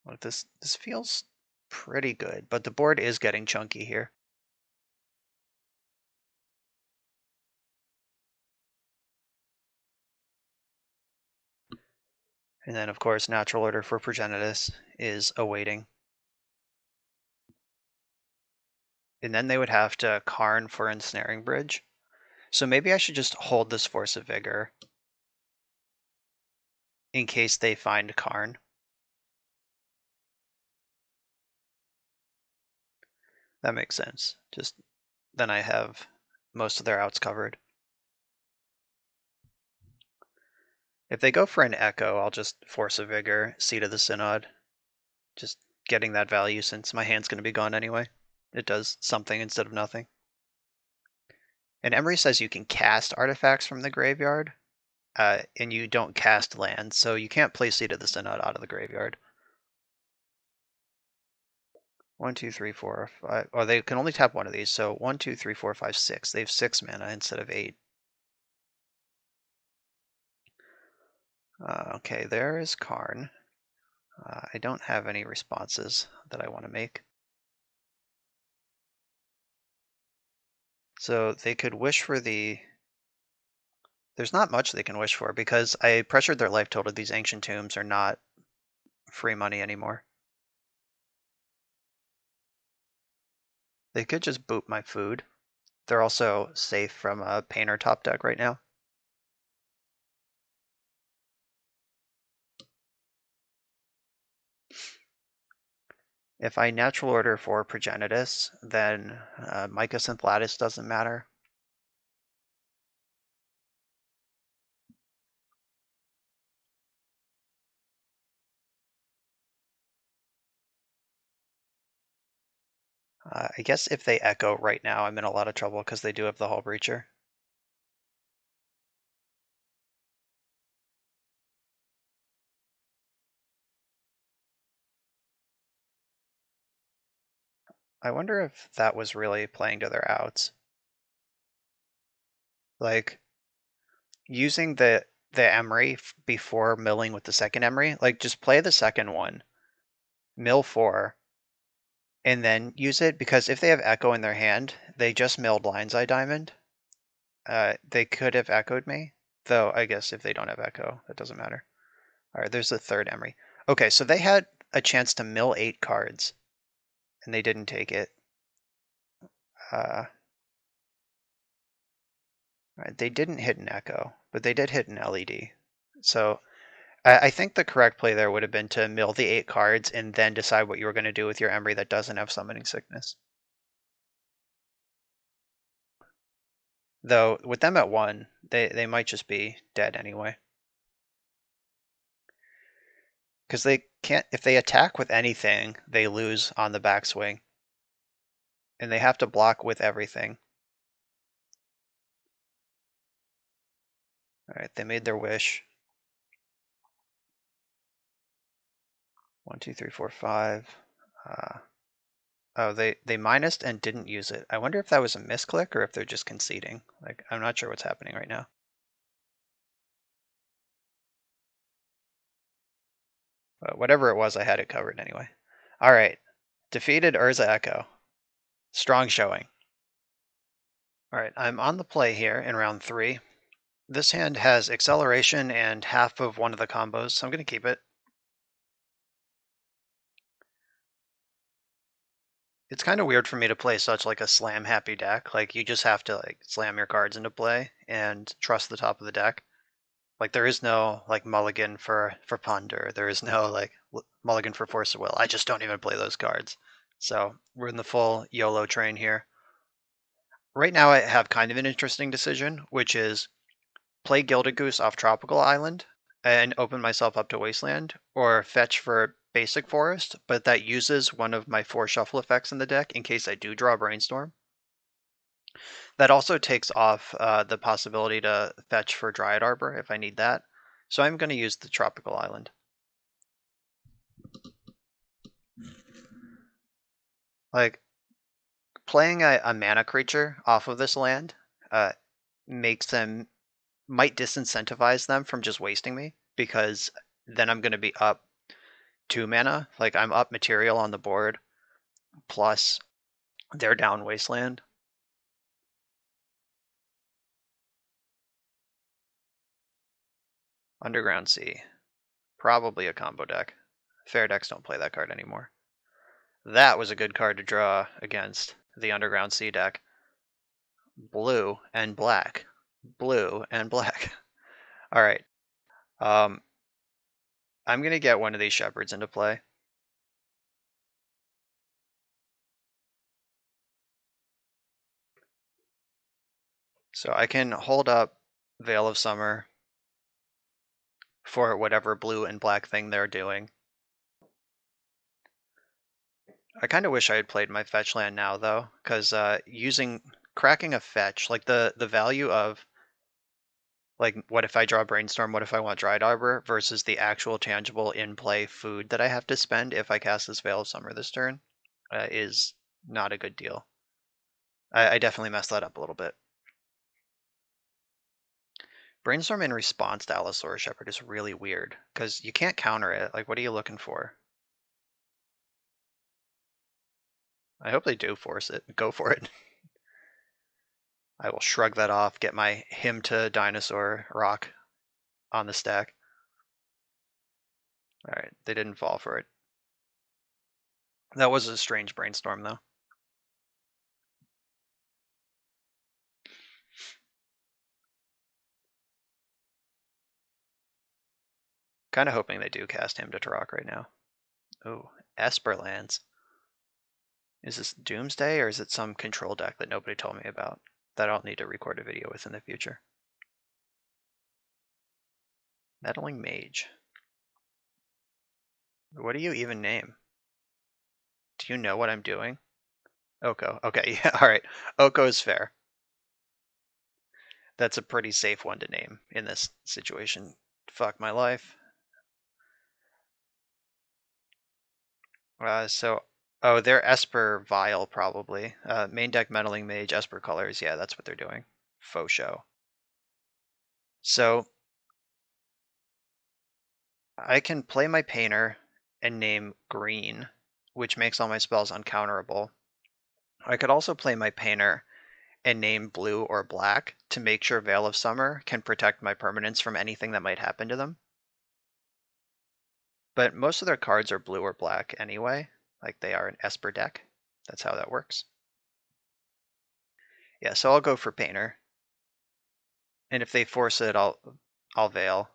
Look, this feels pretty good, but the board is getting chunky here. And then, of course, Natural Order for Progenitus is awaiting. And then they would have to Karn for Ensnaring Bridge. So maybe I should just hold this Force of Vigor in case they find Karn. That makes sense. Just then I have most of their outs covered. If they go for an Echo, I'll just Force a Vigor, Seat of the Synod. Just getting that value since my hand's going to be gone anyway. It does something instead of nothing. And Emery says you can cast artifacts from the graveyard, and you don't cast lands, so you can't play Seat of the Synod out of the graveyard. 1, 2, 3, 4, 5. Oh, they can only tap one of these, so 1, 2, 3, 4, 5, 6. They have 6 mana instead of 8. Okay, there is Karn. I don't have any responses that I want to make. So they could wish for the... There's not much they can wish for because I pressured their life total. These Ancient Tombs are not free money anymore. They could just boot my food. They're also safe from a Painter top deck right now. If I Natural Order for Progenitus, then Mycosynth Lattice doesn't matter. I guess if they Echo right now, I'm in a lot of trouble because they do have the Hull Breacher. I wonder if that was really playing to their outs. Like, using the Emery before milling with the second Emery, like just play the second one, mill 4, and then use it, because if they have Echo in their hand, they just milled Lion's Eye Diamond. They could have Echoed me, though I guess if they don't have Echo, that doesn't matter. All right, there's the third Emery. Okay, so they had a chance to mill 8 cards, and they didn't take it. Right, they didn't hit an Echo, but they did hit an LED. So I think the correct play there would have been to mill the 8 cards and then decide what you were going to do with your Emery that doesn't have Summoning Sickness. Though with them at 1, they might just be dead anyway. Because they can't, if they attack with anything, they lose on the backswing. And they have to block with everything. Alright, they made their wish. 1, 2, 3, 4, 5. Oh, they minused and didn't use it. I wonder if that was a misclick or if they're just conceding. Like, I'm not sure what's happening right now. But whatever it was, I had it covered anyway. Alright, defeated Urza Echo. Strong showing. Alright, I'm on the play here in round 3. This hand has acceleration and half of one of the combos, so I'm going to keep it. It's kind of weird for me to play such like a slam happy deck. Like you just have to like slam your cards into play and trust the top of the deck. Like there is no like mulligan for ponder. There is no like mulligan for force of will. I just don't even play those cards. So we're in the full YOLO train here. Right now I have kind of an interesting decision, which is play Gilded Goose off Tropical Island and open myself up to Wasteland, or fetch for Basic Forest, but that uses one of my 4 shuffle effects in the deck in case I do draw Brainstorm. That also takes off the possibility to fetch for Dryad Arbor if I need that. So I'm going to use the Tropical Island. Like, playing a mana creature off of this land makes them, might disincentivize them from just wasting me, because then I'm going to be up 2 mana. Like, I'm up material on the board, plus they're down Wasteland. Underground Sea. Probably a combo deck. Fair decks don't play that card anymore. That was a good card to draw against the Underground Sea deck. Blue and black. Blue and black. Alright. I'm going to get one of these Shepherds into play. So I can hold up Veil of Summer for whatever blue and black thing they're doing. I kind of wish I had played my fetch land now, though, because cracking a fetch, like the value of, like, what if I draw Brainstorm, what if I want Dryad Arbor, versus the actual tangible in-play food that I have to spend if I cast this Veil of Summer this turn, is not a good deal. I definitely messed that up a little bit. Brainstorm in response to Allosaurus Shepherd is really weird, because you can't counter it. Like, what are you looking for? I hope they do force it. Go for it. I will shrug that off, get my Hymn to Dinosaur rock on the stack. Alright, they didn't fall for it. That was a strange Brainstorm, though. Kind of hoping they do cast Hymn to Tarok right now. Oh, Esper lands. Is this Doomsday, or is it some control deck that nobody told me about that I'll need to record a video with in the future? Meddling Mage. What do you even name? Do you know what I'm doing? Oko. Okay, yeah, alright. Oko is fair. That's a pretty safe one to name in this situation. Fuck my life. Oh, they're Esper Vial, probably. Main deck Meddling Mage, Esper Colors. Yeah, that's what they're doing. Faux show. So, I can play my Painter and name Green, which makes all my spells uncounterable. I could also play my Painter and name Blue or Black to make sure Veil of Summer can protect my permanents from anything that might happen to them. But most of their cards are blue or black anyway, like they are an Esper deck. That's how that works. Yeah, so I'll go for Painter. And if they force it, I'll Veil.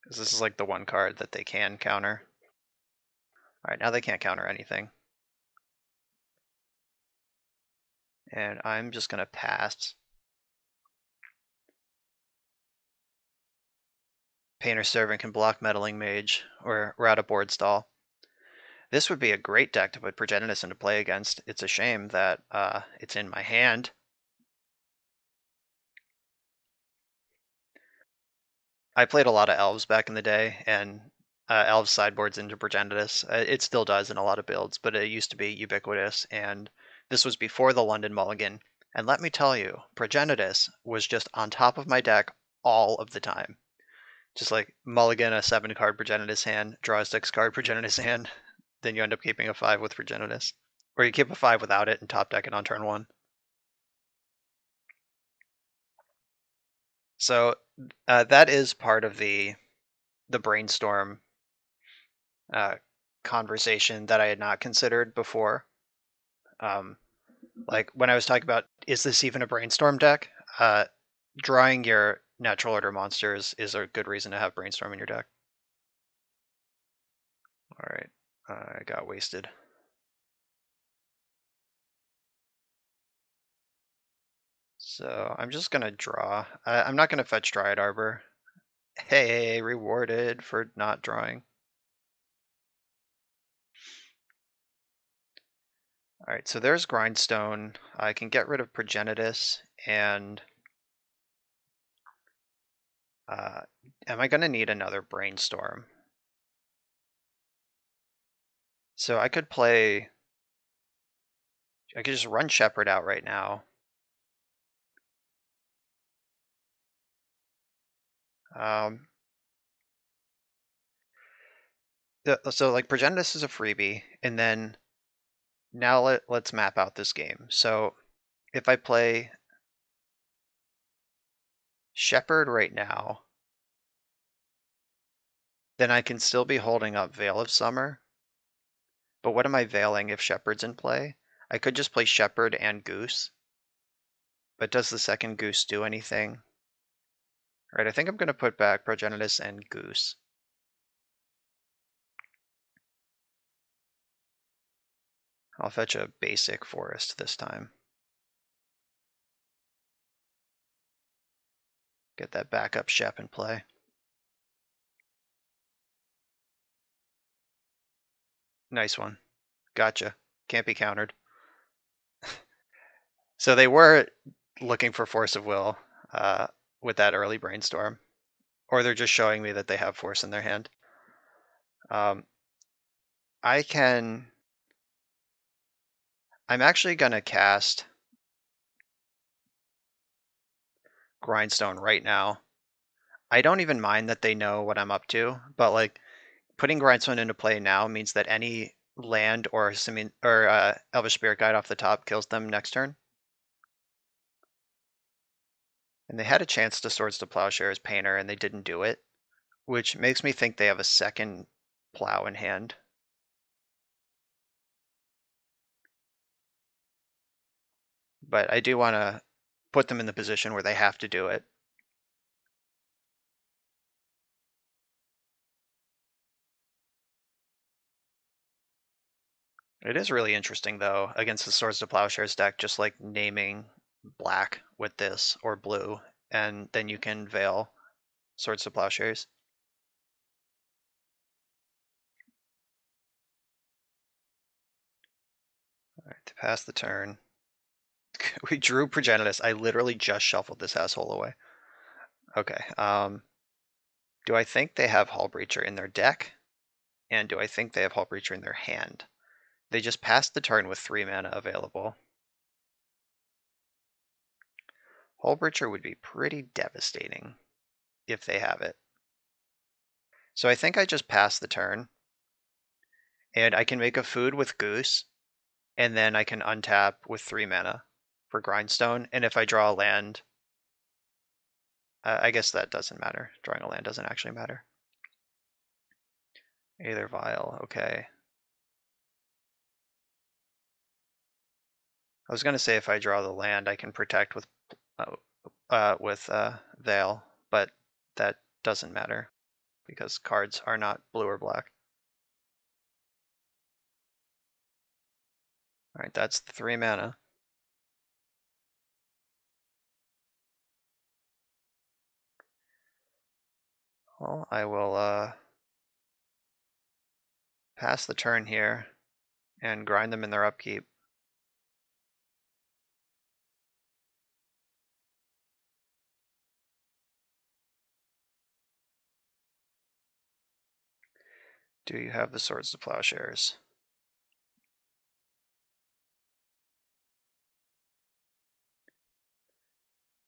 Because this is like the one card that they can counter. Alright, now they can't counter anything. And I'm just going to pass. Painter Servant can block Meddling Mage, or we're out of board stall. This would be a great deck to put Progenitus into play against. It's a shame that it's in my hand. I played a lot of Elves back in the day, and Elves sideboards into Progenitus. It still does in a lot of builds, but it used to be ubiquitous, and this was before the London Mulligan. And let me tell you, Progenitus was just on top of my deck all of the time. Just like mulligan a 7-card Progenitus hand, draw a 6-card Progenitus hand, then you end up keeping a 5 with Progenitus. Or you keep a 5 without it and top deck it on turn 1. So that is part of the brainstorm conversation that I had not considered before. Like when I was talking about, is this even a brainstorm deck? Drawing your natural order monsters is a good reason to have brainstorm in your deck. All right, I got wasted. So I'm just gonna draw. I'm not gonna fetch Dryad Arbor. Hey, rewarded for not drawing. All right, so there's Grindstone. I can get rid of Progenitus, and am I gonna need another Brainstorm? So I could just run Shepherd out right now. So like Progenitus is a freebie, and then now let's map out this game. So if I play Shepherd right now, then I can still be holding up Veil of Summer. But what am I veiling if Shepherd's in play? I could just play Shepherd and Goose. But does the second Goose do anything? All right, I think I'm going to put back Progenitus and Goose. I'll fetch a basic forest this time. Get that backup Shep in play. Nice one. Gotcha. Can't be countered. So they were looking for Force of Will with that early Brainstorm. Or they're just showing me that they have Force in their hand. I'm actually going to cast Grindstone right now. I don't even mind that they know what I'm up to, but like putting Grindstone into play now means that any land or Elvish Spirit Guide off the top kills them next turn. And they had a chance to Swords to Plowshares Painter and they didn't do it, which makes me think they have a second plow in hand. But I do want to put them in the position where they have to do it. It is really interesting, though, against the Swords to Plowshares deck, just like naming black with this or blue, and then you can veil Swords to Plowshares. All right, to pass the turn. We drew Progenitus. I literally just shuffled this asshole away. Okay. Do I think they have Hull Breacher in their deck? And do I think they have Hull Breacher in their hand? They just passed the turn with 3 mana available. Hull Breacher would be pretty devastating if they have it. So I think I just pass the turn. And I can make a food with Goose. And then I can untap with 3 mana for Grindstone. And if I draw a land, I guess that doesn't matter. Drawing a land doesn't actually matter. Either Vial, okay. I was gonna say if I draw the land, I can protect with Veil, but that doesn't matter because cards are not blue or black. All right, that's the 3 mana. Well, I will pass the turn here and grind them in their upkeep. Do you have the Swords to Plowshares?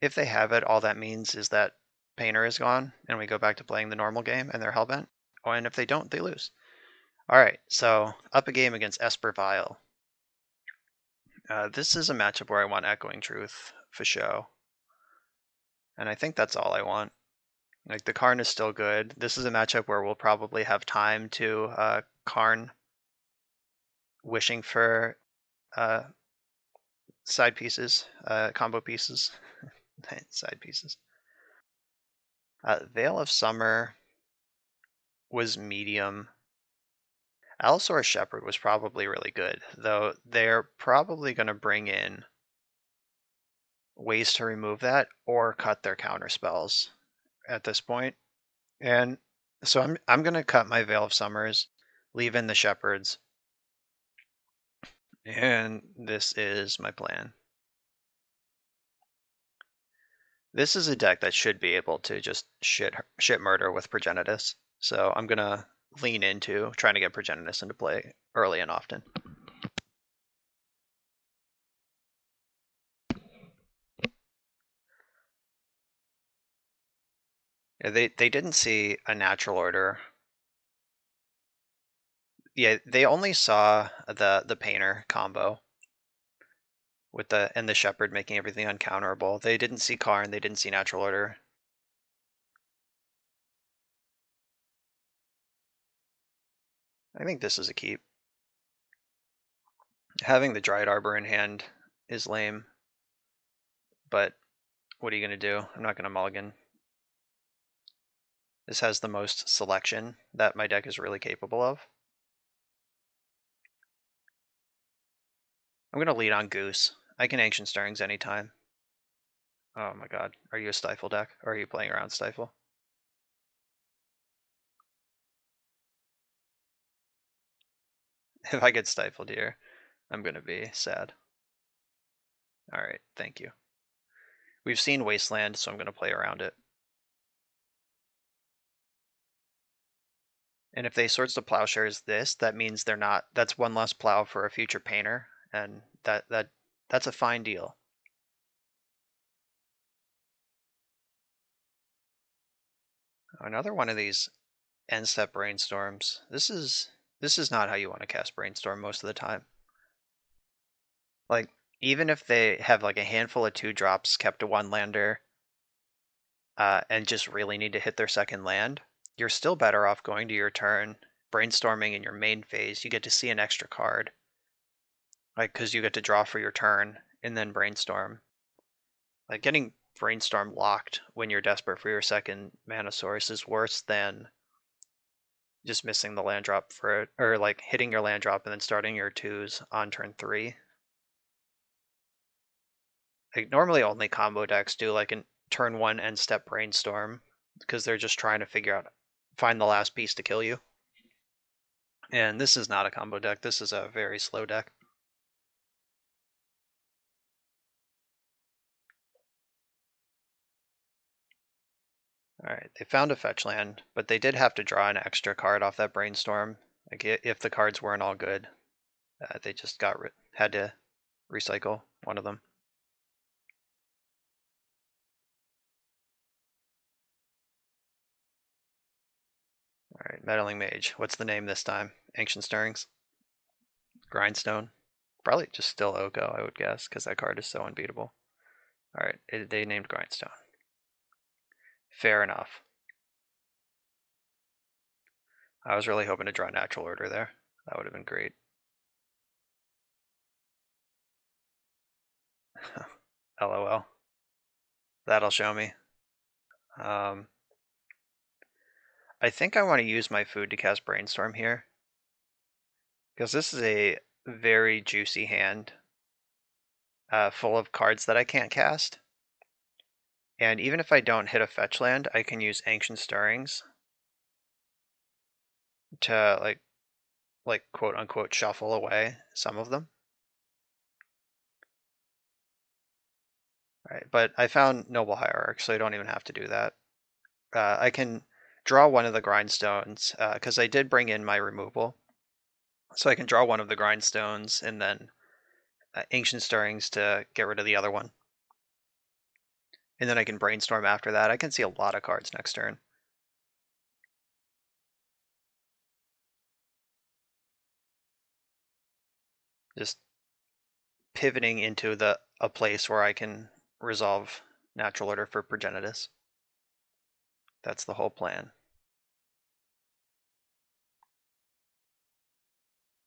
If they have it, all that means is that Painter is gone, and we go back to playing the normal game, and they're hellbent. Oh, and if they don't, they lose. All right, so up a game against Esper Vial. This is a matchup where I want Echoing Truth for show. And I think that's all I want. Like, the Karn is still good. This is a matchup where we'll probably have time to Karn wishing for side pieces, combo pieces, side pieces. Veil of Summer was medium. Allosaurus Shepherd was probably really good, though they're probably going to bring in ways to remove that or cut their counter spells at this point. And so I'm going to cut my Veil of Summers, leave in the Shepherds, and this is my plan. This is a deck that should be able to just shit murder with Progenitus, so I'm going to lean into trying to get Progenitus into play early and often. Yeah, they didn't see a natural order. Yeah, they only saw the Painter combo with the Shepherd making everything uncounterable. They didn't see Karn, they didn't see natural order. I think this is a keep. Having the Dryad Arbor in hand is lame, but what are you going to do? I'm not going to mulligan. This has the most selection that my deck is really capable of. I'm going to lead on Goose. I can Ancient Stirrings anytime. Oh my god. Are you a Stifle deck? Or are you playing around Stifle? If I get Stifled here, I'm going to be sad. Alright, thank you. We've seen Wasteland, so I'm going to play around it. And if they Swords to Plowshares this, that means they're not. That's one less plow for a future Painter, and that's a fine deal. Another one of these end step brainstorms. This is not how you want to cast Brainstorm most of the time. Like, even if they have like a handful of 2-drops kept to 1-lander, and just really need to hit their second land, you're still better off going to your turn, brainstorming in your main phase. You get to see an extra card, like, because you get to draw for your turn and then brainstorm. Like, getting brainstorm locked when you're desperate for your second mana source is worse than just missing the land drop for it, or like hitting your land drop and then starting your 2s on turn 3. Like, normally only combo decks do like a turn 1 end step brainstorm because they're just trying to find the last piece to kill you. And this is not a combo deck. This is a very slow deck. Alright, they found a fetch land, but they did have to draw an extra card off that brainstorm. Like, if the cards weren't all good, they just had to recycle one of them. Alright, Meddling Mage. What's the name this time? Ancient Stirrings? Grindstone? Probably just still Oko, I would guess, because that card is so unbeatable. Alright, they named Grindstone. Fair enough. I was really hoping to draw Natural Order there. That would have been great. LOL. That'll show me. I think I want to use my food to cast Brainstorm here, because this is a very juicy hand, full of cards that I can't cast. And even if I don't hit a fetch land, I can use Ancient Stirrings to like quote unquote shuffle away some of them. All right, but I found Noble Hierarch, so I don't even have to do that. I can draw one of the Grindstones, because I did bring in my removal. So I can draw one of the Grindstones and then Ancient Stirrings to get rid of the other one. And then I can Brainstorm after that. I can see a lot of cards next turn. Just pivoting into a place where I can resolve Natural Order for Progenitus. That's the whole plan.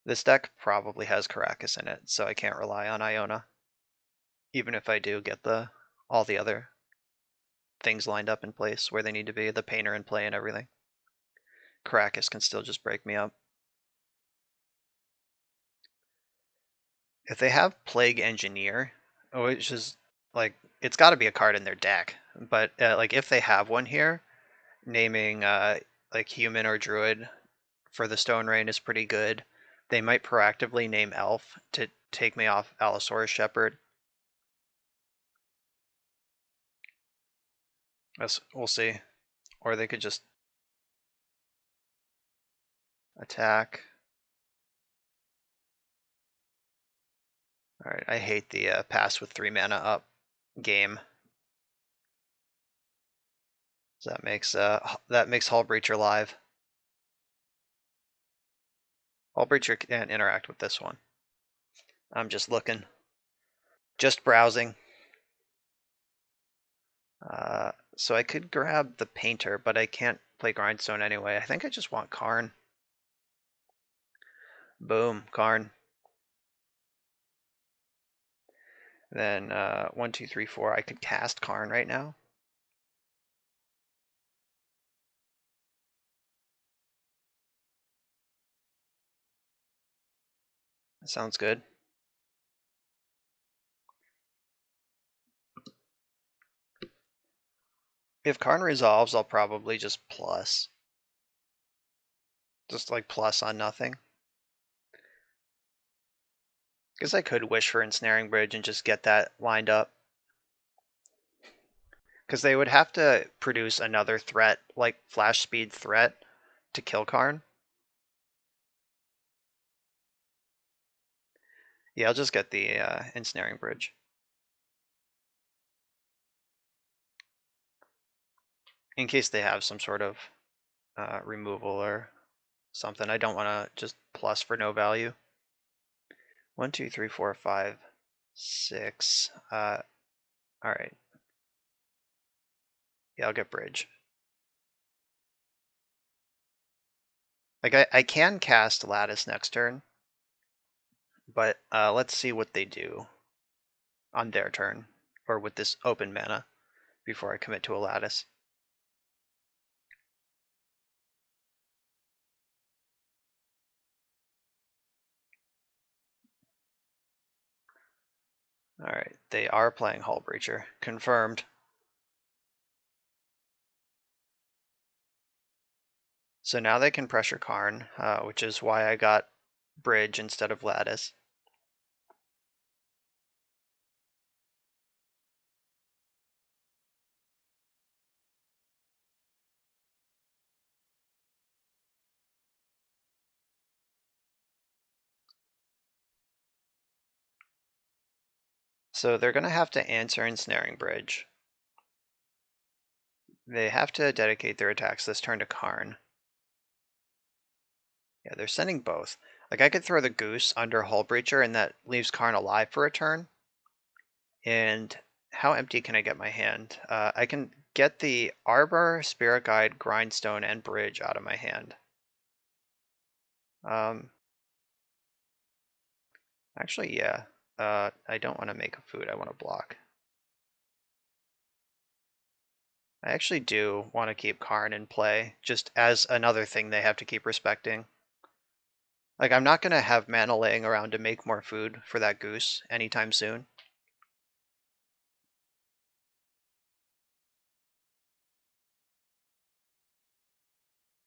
This deck probably has Caracas in it, so I can't rely on Iona. Even if I do get all the other things lined up in place where they need to be, the Painter in play and everything. Caracas can still just break me up. If they have Plague Engineer, which is like, it's got to be a card in their deck, but like if they have one here, naming like Human or Druid for the Stone Rain is pretty good. They might proactively name Elf to take me off Allosaurus Shepherd. We'll see. Or they could just attack. Alright, I hate the pass with 3 mana up game. So that makes Hull Breacher live. Hull Breacher can't interact with this one. I'm just looking. Just browsing. So I could grab the Painter, but I can't play Grindstone anyway. I think I just want Karn. Boom, Karn. Then 1, 2, 3, 4. I could cast Karn right now. That sounds good. If Karn resolves, I'll probably just plus. Just like plus on nothing. Guess I could wish for Ensnaring Bridge and just get that lined up. Because they would have to produce another threat, like flash speed threat, to kill Karn. Yeah, I'll just get the Ensnaring Bridge. In case they have some sort of removal or something. I don't want to just plus for no value. 1, 2, 3, 4, 5, 6. Alright. Yeah, I'll get Bridge. Like, I can cast Lattice next turn, but let's see what they do on their turn, or with this open mana, before I commit to a Lattice. Alright, they are playing Hull Breacher. Confirmed. So now they can pressure Karn, which is why I got Bridge instead of Lattice. So they're going to have to answer Ensnaring Bridge. They have to dedicate their attacks this turn to Karn. Yeah, they're sending both. Like, I could throw the Goose under Hull Breacher, and that leaves Karn alive for a turn. And how empty can I get my hand? I can get the Arbor, Spirit Guide, Grindstone, and Bridge out of my hand. Actually, yeah. I don't want to make a food. I want to block. I actually do want to keep Karn in play, just as another thing they have to keep respecting. Like, I'm not going to have mana laying around to make more food for that Goose anytime soon.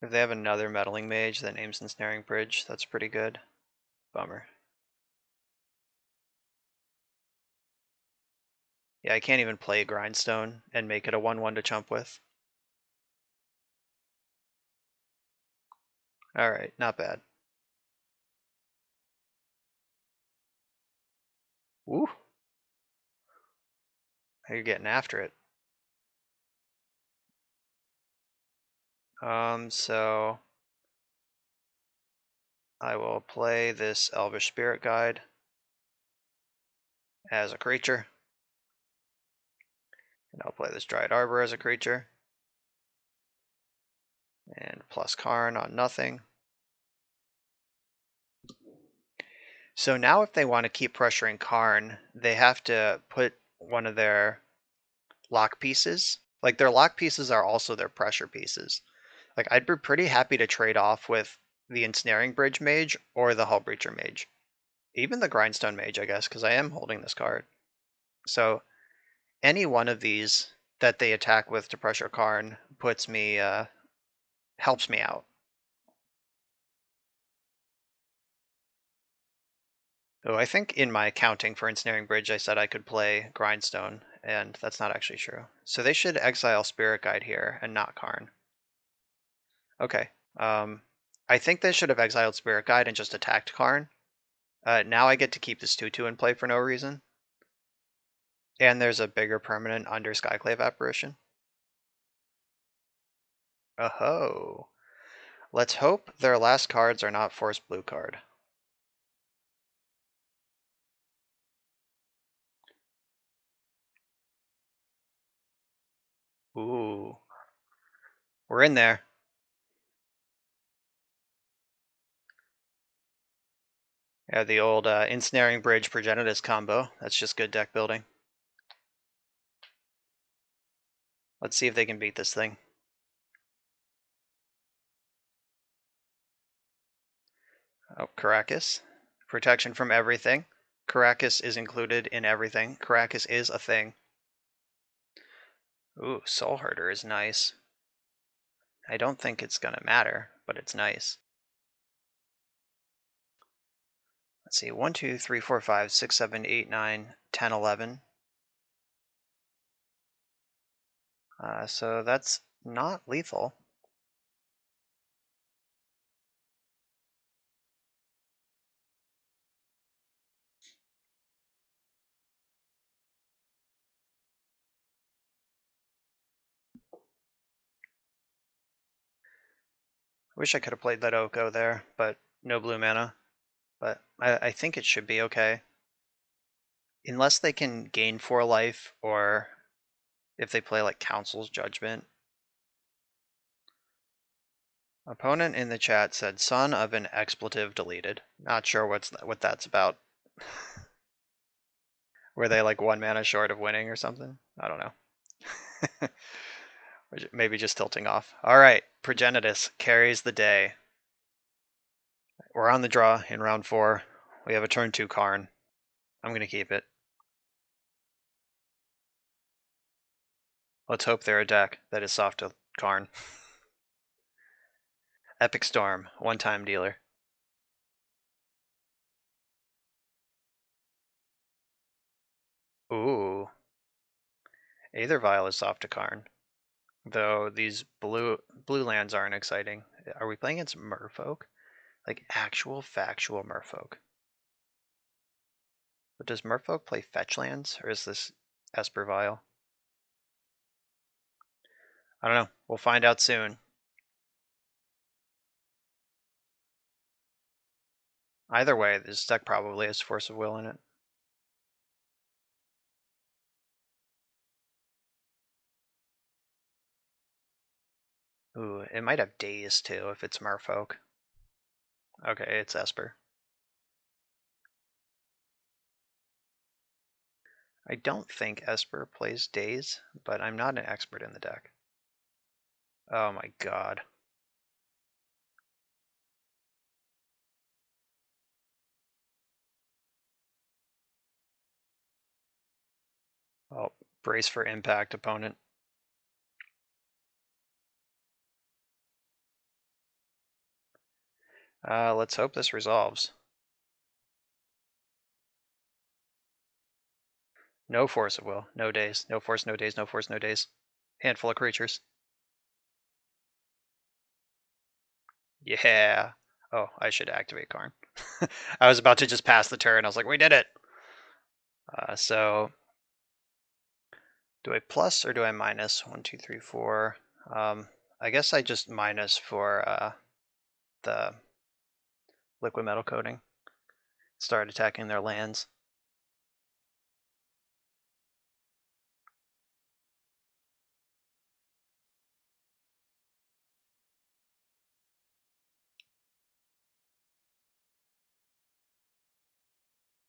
If they have another Meddling Mage that names Ensnaring Bridge, that's pretty good. Bummer. Yeah, I can't even play Grindstone and make it a 1/1 to chump with. Alright, not bad. Woo! You're getting after it. So I will play this Elvish Spirit Guide as a creature. And I'll play this Dried Arbor as a creature. And plus Karn on nothing. So now if they want to keep pressuring Karn, they have to put one of their lock pieces. Like their lock pieces are also their pressure pieces. Like I'd be pretty happy to trade off with the Ensnaring Bridge Mage or the Hull Breacher Mage. Even the Grindstone Mage, I guess, because I am holding this card. So any one of these that they attack with to pressure Karn puts me, helps me out. Oh, I think in my accounting for Ensnaring Bridge, I said I could play Grindstone, and that's not actually true. So they should exile Spirit Guide here and not Karn. Okay. I think they should have exiled Spirit Guide and just attacked Karn. Now I get to keep this 2/2 in play for no reason. And there's a bigger permanent under Skyclave Apparition. Oh. Let's hope their last cards are not Force Blue card. Ooh. We're in there. Yeah, the old Ensnaring Bridge Progenitus combo. That's just good deck building. Let's see if they can beat this thing. Oh, Caracas. Protection from everything. Caracas is included in everything. Caracas is a thing. Ooh, Soul Herder is nice. I don't think it's gonna matter, but it's nice. Let's see, 1, 2, 3, 4, 5, 6, 7, 8, 9, 10, 11. So that's not lethal. Wish I could have played that Oko there, but no blue mana. But I think it should be okay. Unless they can gain 4 life, or if they play like Council's Judgment. Opponent in the chat said, son of an expletive deleted. Not sure what that's about. Were they like 1 mana short of winning or something? I don't know. Maybe just tilting off. Alright, Progenitus carries the day. We're on the draw in round 4. We have a turn 2 Karn. I'm going to keep it. Let's hope they're a deck that is soft to Karn. Epic Storm, 1-time dealer. Ooh. Aether Vial is soft to Karn. Though these blue lands aren't exciting. Are we playing against Merfolk? Like actual factual Merfolk. But does Merfolk play fetch lands, or is this Esper Vial? I don't know. We'll find out soon. Either way, this deck probably has Force of Will in it. Ooh, it might have Daze too if it's Merfolk. Okay, it's Esper. I don't think Esper plays Daze, but I'm not an expert in the deck. Oh my god. Oh, brace for impact, opponent. Let's hope this resolves. No Force of Will, no Daze, no Force, no Daze, no Force, no Daze. Handful of creatures. Yeah. Oh, I should activate Karn. I was about to just pass the turn. I was like, we did it. So do I plus or do I minus? 1, 2, 3, 4. I guess I just minus for the liquid metal coating. Start attacking their lands.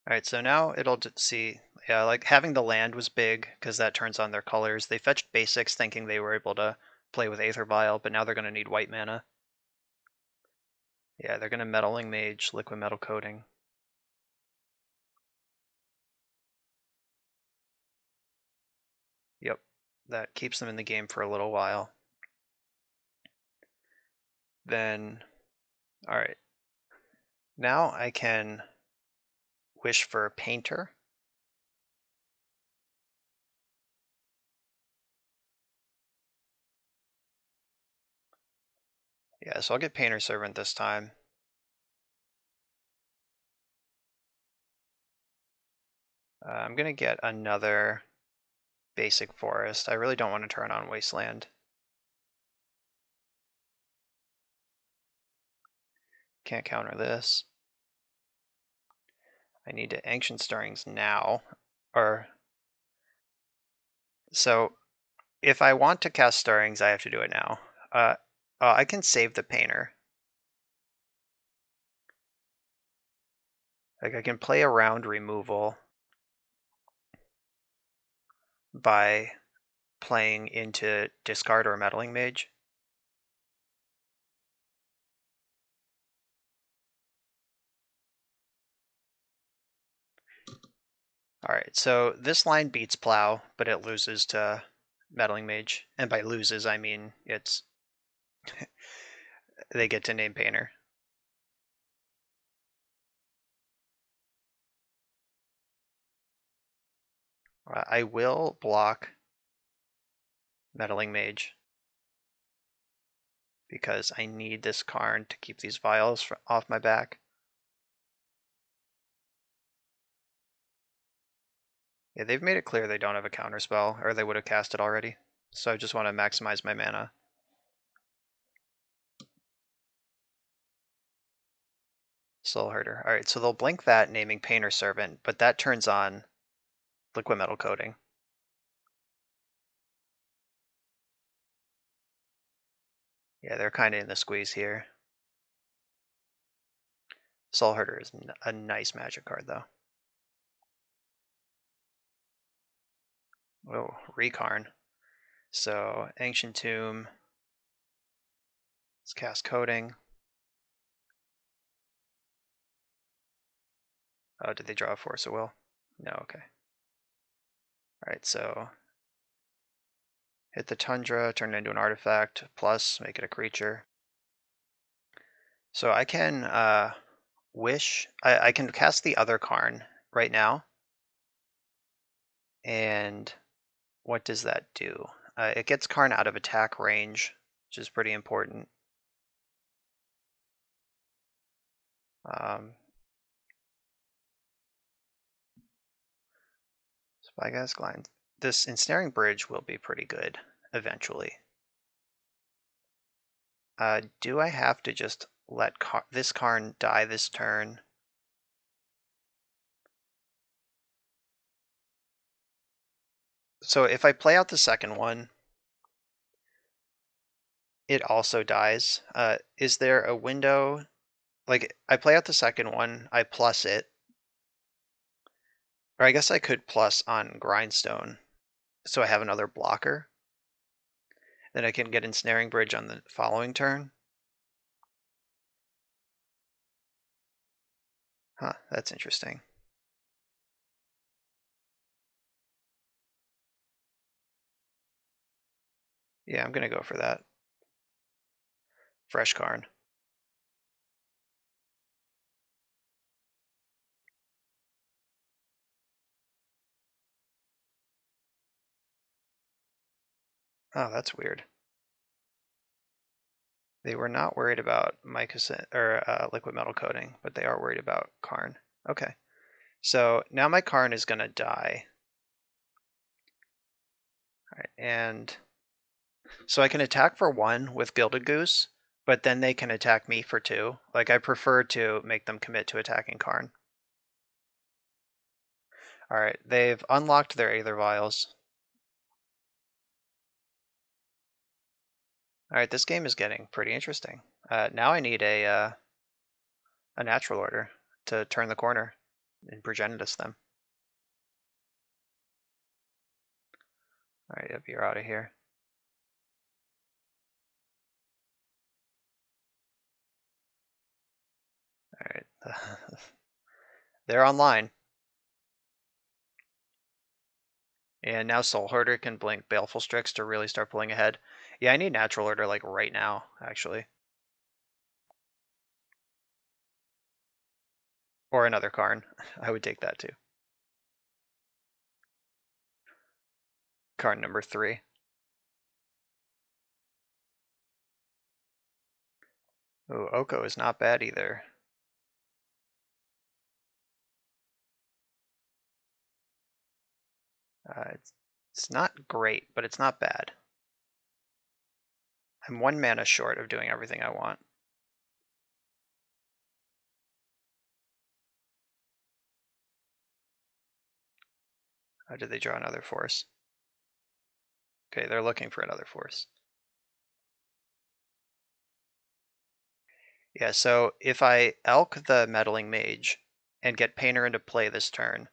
All right, so now it'll see, yeah, like having the land was big because that turns on their colors. They fetched basics thinking they were able to play with Aether Vial, but now they're going to need white mana. Yeah, they're going to Meddling Mage, liquid metal coating. Yep, that keeps them in the game for a little while. Then, all right, now I can wish for Painter. Yeah, so I'll get Painter Servant this time. I'm going to get another basic forest. I really don't want to turn on Wasteland. Can't counter this. I need to Ancient Stirrings now. So if I want to cast Stirrings, I have to do it now. I can save the Painter. Like I can play around removal by playing into Discard or Meddling Mage. Alright, so this line beats Plow, but it loses to Meddling Mage. And by loses, I mean it's they get to name Painter. I will block Meddling Mage because I need this Karn to keep these vials off my back. Yeah, they've made it clear they don't have a counterspell, or they would have cast it already. So I just want to maximize my mana. Soul Herder. Alright, so they'll blink that, naming Painter Servant, but that turns on liquid metal coating. Yeah, they're kind of in the squeeze here. Soul Herder is a nice magic card, though. Oh, Rekarn. So, Ancient Tomb. Let's cast Coating. Oh, did they draw a Force of Will? No, okay. Alright, so hit the Tundra, turn it into an artifact, plus make it a creature. So I can wish, I can cast the other Karn right now. And what does that do? It gets Karn out of attack range, which is pretty important. Spyglass Glide. This Ensnaring Bridge will be pretty good eventually. Do I have to just let this Karn die this turn? So if I play out the second one, it also dies. Is there a window? Like, I play out the second one, I plus it. Or I guess I could plus on Grindstone, so I have another blocker. Then I can get Ensnaring Bridge on the following turn. Huh, that's interesting. Yeah, I'm gonna go for that. Fresh Karn. Oh, that's weird. They were not worried about Mycosynth or liquid metal coating, but they are worried about Karn. Okay. So now my Karn is going to die. All right, and so I can attack for 1 with Gilded Goose, but then they can attack me for 2. Like, I prefer to make them commit to attacking Karn. All right, they've unlocked their Aether Vials. All right, this game is getting pretty interesting. Now I need a natural order to turn the corner and Progenitus them. All right, yep, you're out of here. All right, they're online. And now Soul Hoarder can blink Baleful Strix to really start pulling ahead. Yeah, I need natural order like right now, actually. Or another Karn. I would take that too. Karn number 3. Ooh, Oko is not bad either. It's not great, but it's not bad. I'm 1 mana short of doing everything I want. How did they draw another force? Okay, they're looking for another force. Yeah, so if I Elk the Meddling Mage and get Painter into play this turn,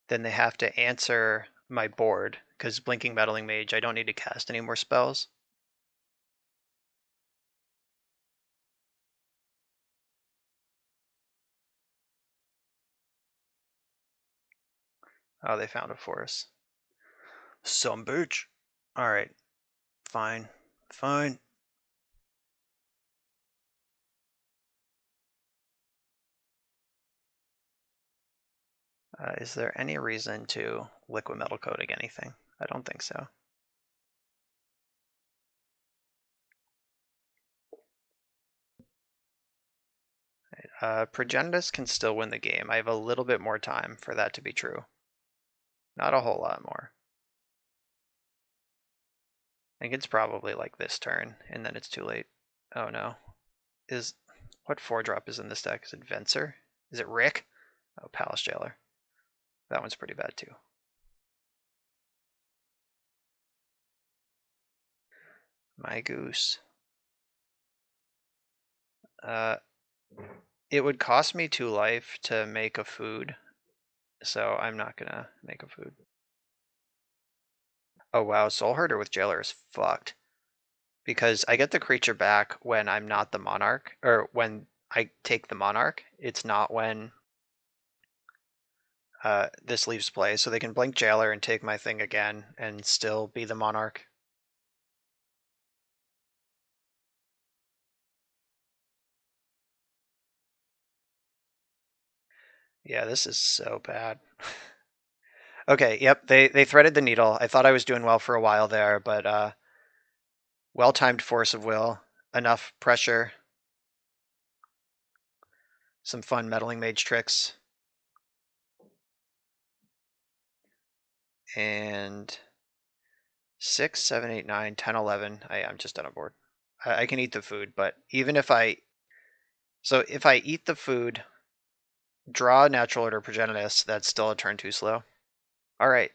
then they have to answer my board, because Blinking Meddling Mage, I don't need to cast any more spells. Oh, they found a force. Some bitch. Alright, fine, fine. Is there any reason to liquid metal coating anything? I don't think so. Progenitus can still win the game. I have a little bit more time for that to be true. Not a whole lot more. I think it's probably like this turn, and then it's too late. Oh no. What 4-drop is in this deck? Is it Venser? Is it Rick? Oh, Palace Jailer. That one's pretty bad too. My goose. It would cost me 2 life to make a food, so I'm not gonna make a food. Oh wow, Soul Herder with Jailer is fucked. Because I get the creature back when I'm not the Monarch, or when I take the Monarch. It's not when this leaves play, so they can blink Jailer and take my thing again and still be the Monarch. Yeah, this is so bad. Okay, yep, they threaded the needle. I thought I was doing well for a while there, but well-timed Force of Will, enough pressure, some fun Meddling Mage tricks, and 6, 7, 8, 9, 10, 11. I'm just on a board. I can eat the food, but even if if I eat the food, draw Natural Order Progenitus, that's still a turn too slow. All right,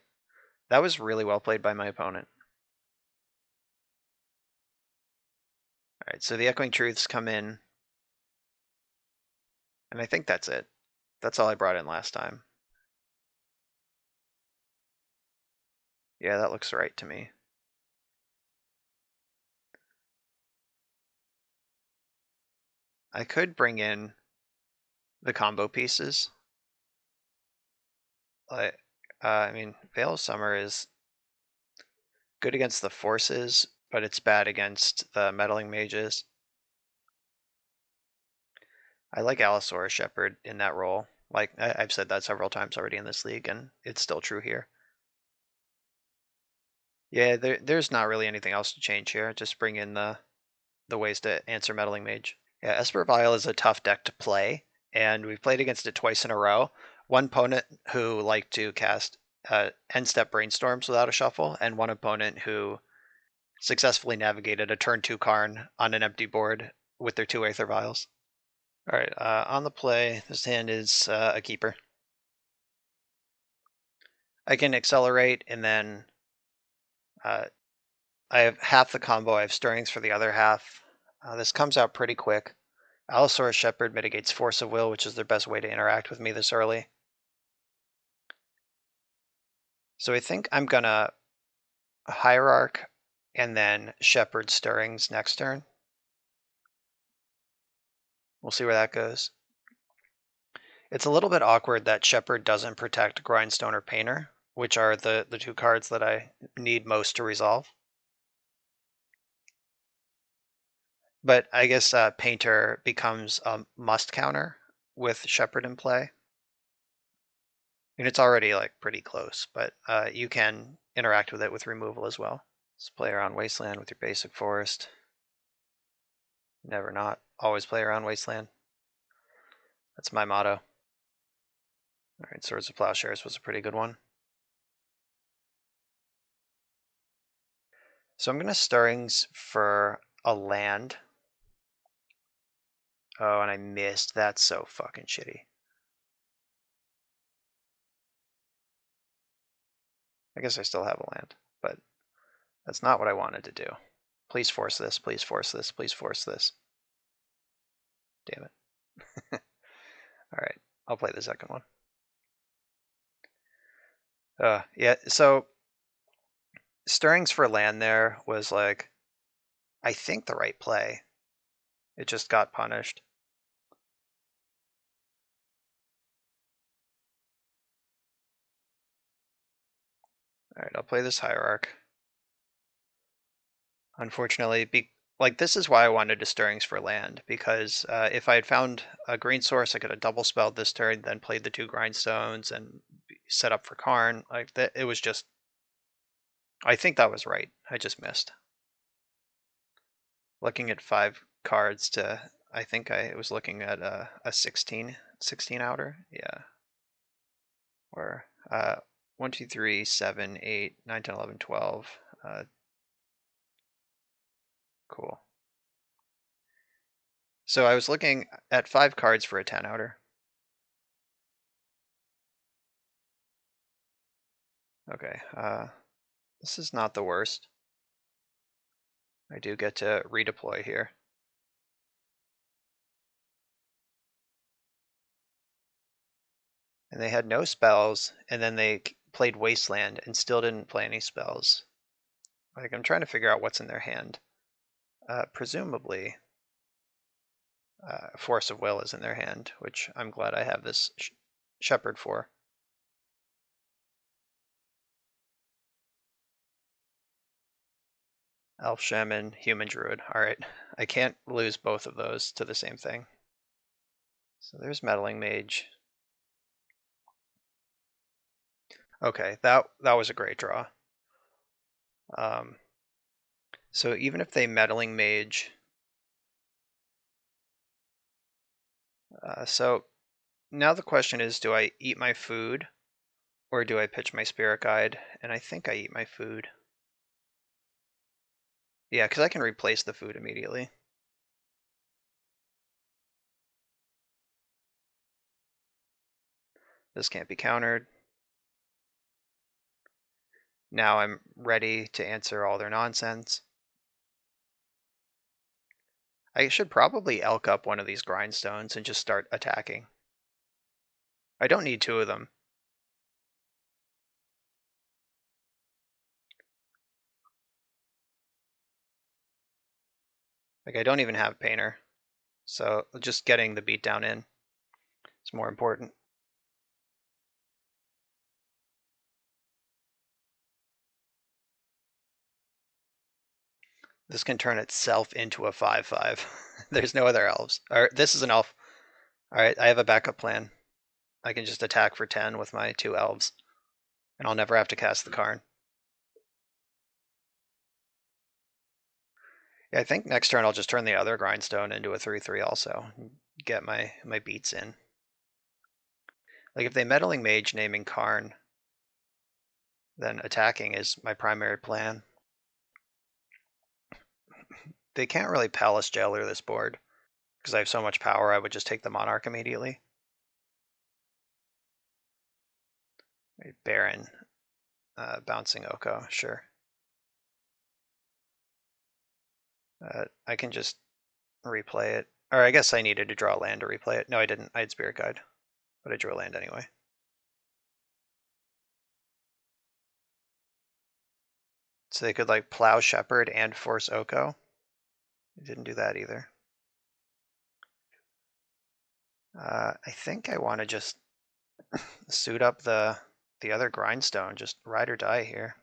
that was really well played by my opponent. All right, so the Echoing Truths come in, and I think that's it. That's all I brought in last time. Yeah, that looks right to me. I could bring in the combo pieces. I mean, Veil of Summer is good against the forces, but it's bad against the meddling mages. I like Allosaurus Shepherd in that role. Like, I've said that several times already in this league, and it's still true here. Yeah, there's not really anything else to change here. Just bring in the the ways to answer Meddling Mage. Yeah, Esper Vial is a tough deck to play, and we've played against it twice in a row. One opponent who liked to cast end-step Brainstorms without a shuffle, and one opponent who successfully navigated a turn 2 Karn on an empty board with their 2 Aether Vials. Alright, on the play, this hand is a keeper. I can accelerate, and then I have half the combo. I have Stirrings for the other half. This comes out pretty quick. Allosaurus Shepherd mitigates Force of Will, which is their best way to interact with me this early. So I think I'm gonna Hierarch and then Shepherd Stirrings next turn. We'll see where that goes. It's a little bit awkward that Shepherd doesn't protect Grindstone or Painter, which are the 2 cards that I need most to resolve. But I guess Painter becomes a must counter with Shepherd in play. And it's already like pretty close, but you can interact with it with removal as well. Let's play around Wasteland with your basic forest. Never not. Always play around Wasteland. That's my motto. Alright, Swords of Plowshares was a pretty good one. So I'm going to Stirrings for a land. Oh, and I missed. That's so fucking shitty. I guess I still have a land, but that's not what I wanted to do. Please force this, please force this, please force this. Damn it. Alright, I'll play the second one. Yeah, so Stirrings for land there was like, I think the right play. It just got punished. Alright, I'll play this Hierarch. Unfortunately, like this is why I wanted to Stirrings for land, because if I had found a green source, I could have double spelled this turn, then played the 2 Grindstones and set up for Karn. Like that, it was just. I think that was right. I just missed. Looking at 5 cards to, I think I was looking at a 16 outer. Yeah. Or 1, 2, 3, 7, 8, 9, 10, 11, 12. Cool. So I was looking at 5 cards for a 10 outer. Okay, this is not the worst. I do get to redeploy here. And they had no spells, and then they played Wasteland and still didn't play any spells. Like, I'm trying to figure out what's in their hand. Presumably, Force of Will is in their hand, which I'm glad I have this Shepherd for. Elf Shaman, Human Druid. Alright, I can't lose both of those to the same thing. So there's Meddling Mage. Okay, that was a great draw. So even if they Meddling Mage, so now the question is, do I eat my food or do I pitch my Spirit Guide? And I think I eat my food. Yeah, because I can replace the food immediately. This can't be countered. Now I'm ready to answer all their nonsense. I should probably elk up one of these Grindstones and just start attacking. I don't need 2 of them. Like, I don't even have Painter. So just getting the beatdown in is more important. This can turn itself into a 5/5. There's no other elves. This is an elf. Alright, I have a backup plan. I can just attack for 10 with my 2 elves. And I'll never have to cast the Karn. Yeah, I think next turn I'll just turn the other Grindstone into a 3/3 also. Get my beats in. Like if they Meddling Mage naming Karn, then attacking is my primary plan. They can't really Palace Jailer this board, because I have so much power I would just take the Monarch immediately. Baron, bouncing Oko, sure. I can just replay it. Or I guess I needed to draw a land to replay it. No, I didn't. I had Spirit Guide, but I drew a land anyway. So they could like plow Shepherd and force Oko. I didn't do that either. I think I want to just suit up the other Grindstone, just ride or die here.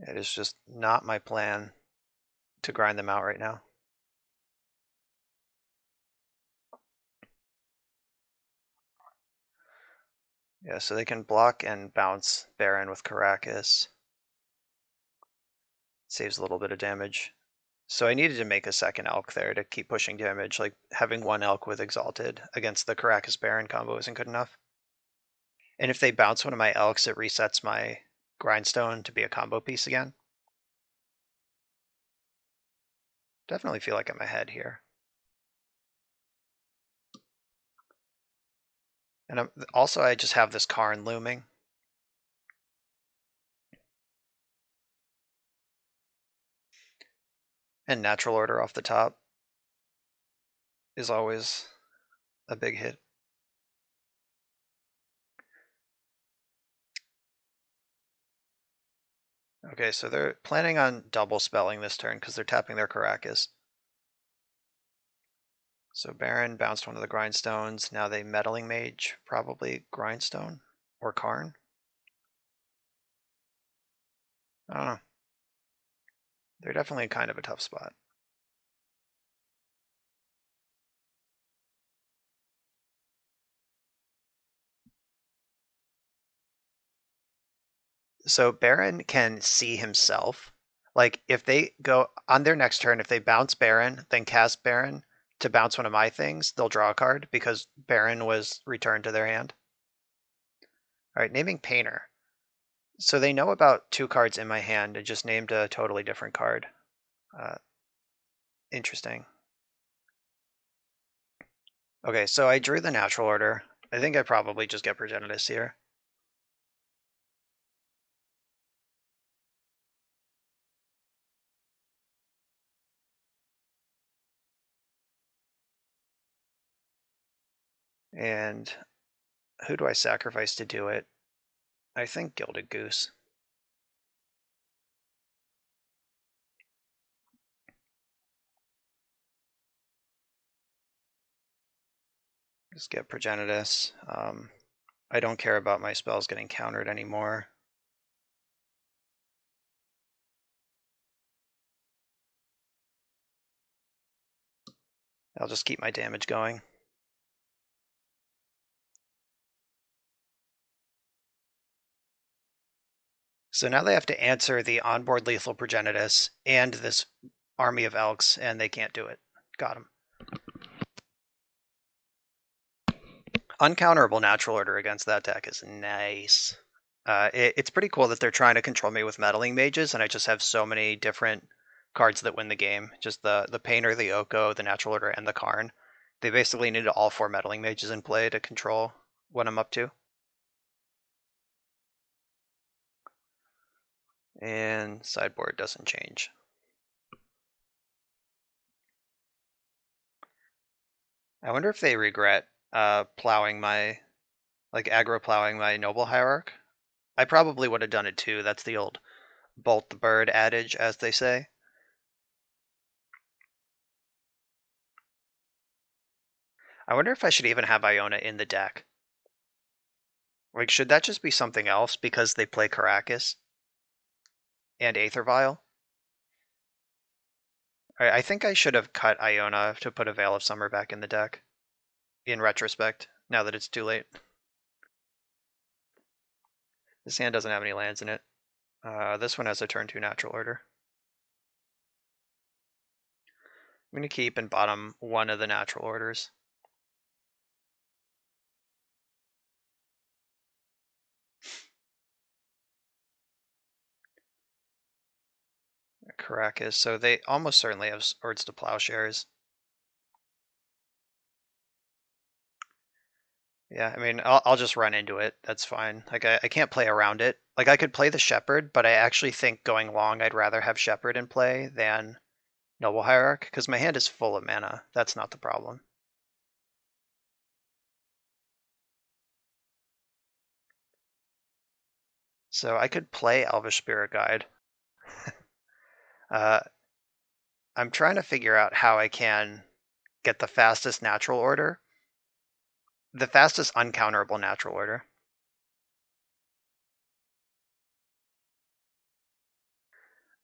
It is just not my plan to grind them out right now. Yeah, so they can block and bounce Baron with Caracas. Saves a little bit of damage. So I needed to make a second Elk there to keep pushing damage. Like having one Elk with Exalted against the Caracas Baron combo isn't good enough. And if they bounce one of my Elks, it resets my Grindstone to be a combo piece again. Definitely feel like I'm ahead here. And also I just have this Karn looming. And Natural Order off the top is always a big hit. Okay, so they're planning on double spelling this turn because they're tapping their Caracas. So Baron bounced one of the Grindstones. Now they Meddling Mage, probably Grindstone or Karn. I don't know. They're definitely kind of a tough spot. So Baron can see himself. Like if they go on their next turn, if they bounce Baron, then cast Baron to bounce one of my things, they'll draw a card because Baron was returned to their hand. All right, naming Painter. So they know about 2 cards in my hand and just named a totally different card. Interesting. Okay, so I drew the Natural Order. I think I probably just get Progenitus here. And who do I sacrifice to do it? I think Gilded Goose. Just get Progenitus. I don't care about my spells getting countered anymore. I'll just keep my damage going. So now they have to answer the onboard lethal Progenitus and this army of Elks, and they can't do it. Got him. Uncounterable Natural Order against that deck is nice. It's pretty cool that they're trying to control me with Meddling Mages, and I just have so many different cards that win the game. Just the Painter, the Oko, the Natural Order, and the Karn. They basically needed all 4 Meddling Mages in play to control what I'm up to. And sideboard doesn't change. I wonder if they regret plowing my, like aggro plowing my Noble Hierarch. I probably would have done it too. That's the old bolt the bird adage, as they say. I wonder if I should even have Iona in the deck. Like, should that just be something else because they play Caracas and Aether Vial? I think I should have cut Iona to put a Veil of Summer back in the deck, in retrospect, now that it's too late. This hand doesn't have any lands in it. This one has a turn 2 natural order. I'm going to keep and bottom one of the natural orders. Caracas, so they almost certainly have Swords to Plowshares. Yeah, I mean, I'll just run into it. That's fine. Like, I can't play around it. Like, I could play the Shepherd, but I actually think going long, I'd rather have Shepherd in play than Noble Hierarch, because my hand is full of mana. That's not the problem. So I could play Elvish Spirit Guide. I'm trying to figure out how I can get the fastest natural order. The fastest uncounterable natural order.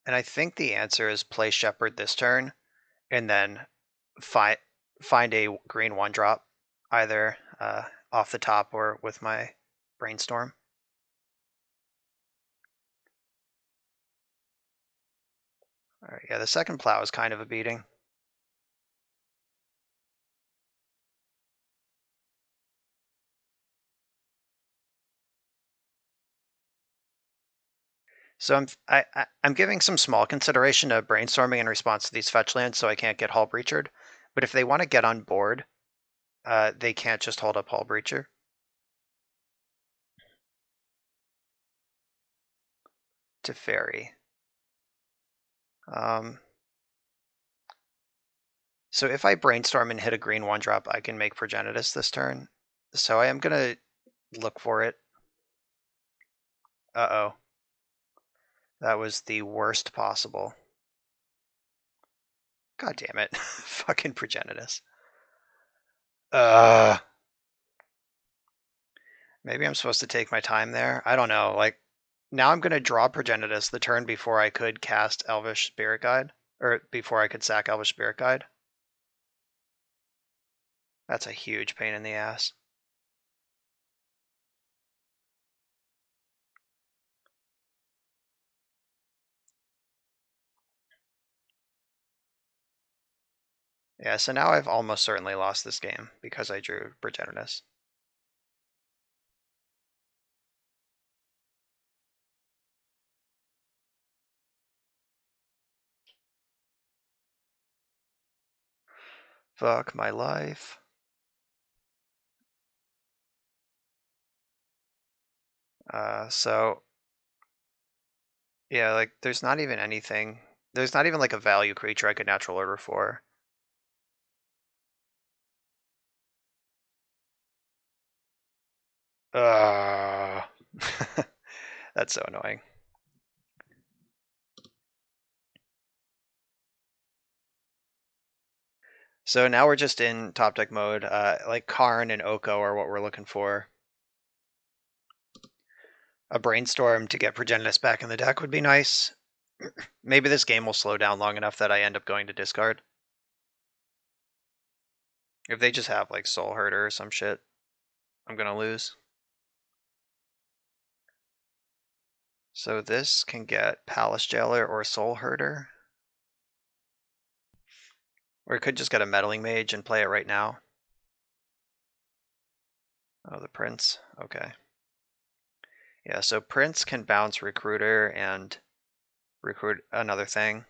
And I think the answer is play Shepherd this turn, and then find a green 1-drop, either off the top or with my Brainstorm. All right, yeah, the second plow is kind of a beating. So I'm giving some small consideration to brainstorming in response to these fetch lands, so I can't get Hull Breachered. But if they want to get on board, they can't just hold up Hull Breacher. To Fairy. So if I brainstorm and hit a green 1-drop, I can make Progenitus this turn. So I am gonna look for it. Uh-oh. That was the worst possible. God damn it. Fucking Progenitus. Maybe I'm supposed to take my time there. I don't know. Like, now I'm gonna draw Progenitus the turn before I could cast Elvish Spirit Guide. Or before I could sack Elvish Spirit Guide. That's a huge pain in the ass. Yeah, so now I've almost certainly lost this game because I drew Progenitus. Fuck my life. So yeah, like there's not even anything. There's not even like a value creature I could natural order for. That's so annoying. So now we're just in top deck mode. Like Karn and Oko are what we're looking for. A Brainstorm to get Progenitus back in the deck would be nice. Maybe this game will slow down long enough that I end up going to discard. If they just have like Soul Herder or some shit, I'm gonna lose. So this can get Palace Jailer or Soul Herder. Or it could just get a Meddling Mage and play it right now. Oh, the Prince. Okay. Yeah, so Prince can bounce Recruiter and recruit another thing.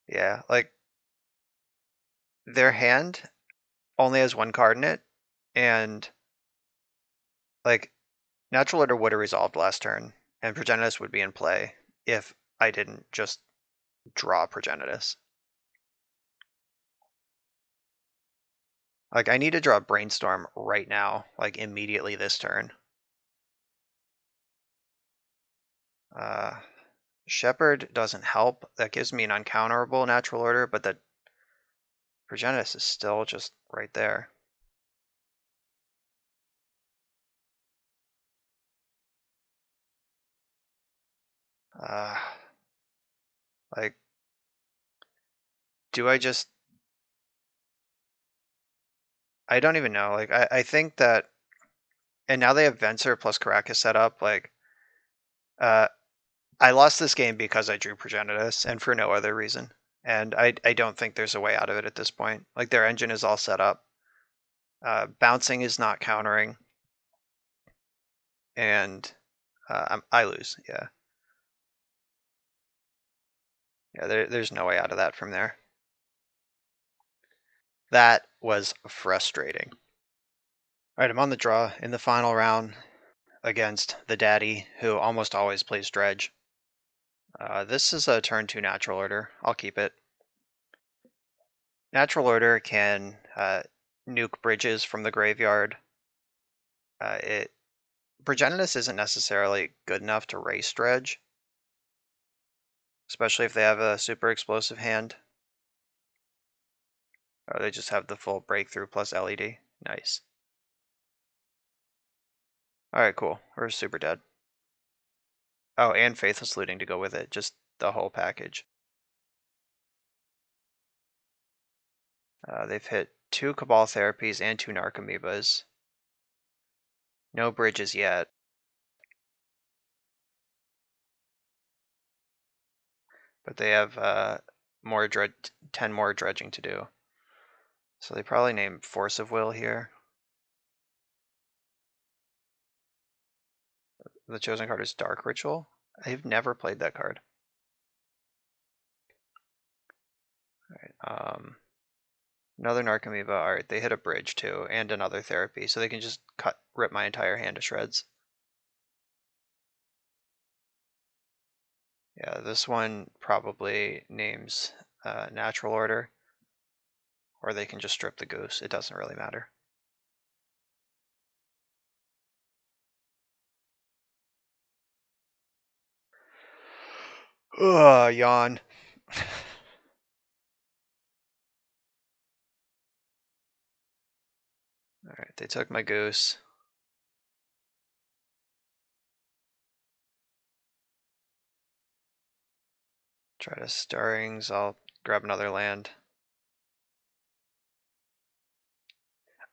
Yeah, like their hand only has one card in it, and like Natural Order would have resolved last turn, and Progenitus would be in play if I didn't just draw Progenitus. Like I need to draw Brainstorm right now, like immediately this turn. Shepherd doesn't help. That gives me an uncounterable natural order, but the Progenitus is still just right there. Like, do I just... I don't even know. Like I think that, and now they have Venser plus Caracas set up. Like uh, I lost this game because I drew Progenitus and for no other reason. And I don't think there's a way out of it at this point. Like their engine is all set up. Bouncing is not countering. And I lose. Yeah. Yeah, there's no way out of that from there. That was frustrating. All right, I'm on the draw in the final round against the daddy, who almost always plays Dredge. This is a turn 2 natural order. I'll keep it. Natural order can nuke bridges from the graveyard. Progenitus isn't necessarily good enough to race Dredge, especially if they have a super explosive hand. Or they just have the full breakthrough plus LED. Nice. Alright, cool. We're super dead. Oh, and Faithless Looting to go with it. Just the whole package. They've hit 2 Cabal Therapies and 2 Narcomoebas. No bridges yet. But they have 10 more dredging to do. So they probably name Force of Will here. The chosen card is Dark Ritual. I've never played that card. Alright, another Narcomoeba. Alright, they hit a bridge too, and another therapy, so they can just rip my entire hand to shreds. Yeah, this one probably names Natural Order, or they can just strip the goose. It doesn't really matter. Ugh, yawn. Alright, they took my goose. Try to Stirrings, I'll grab another land.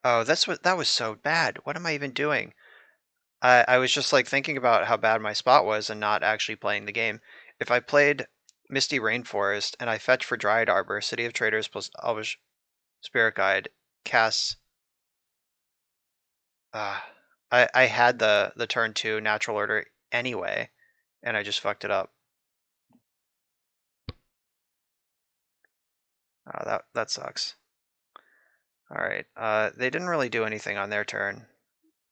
Oh, that was so bad. What am I even doing? I was just like thinking about how bad my spot was and not actually playing the game. If I played Misty Rainforest and I fetch for Dryad Arbor, City of Traders plus Elvish Spirit Guide, casts. I had the turn 2 natural order anyway, and I just fucked it up. That sucks. All right, they didn't really do anything on their turn,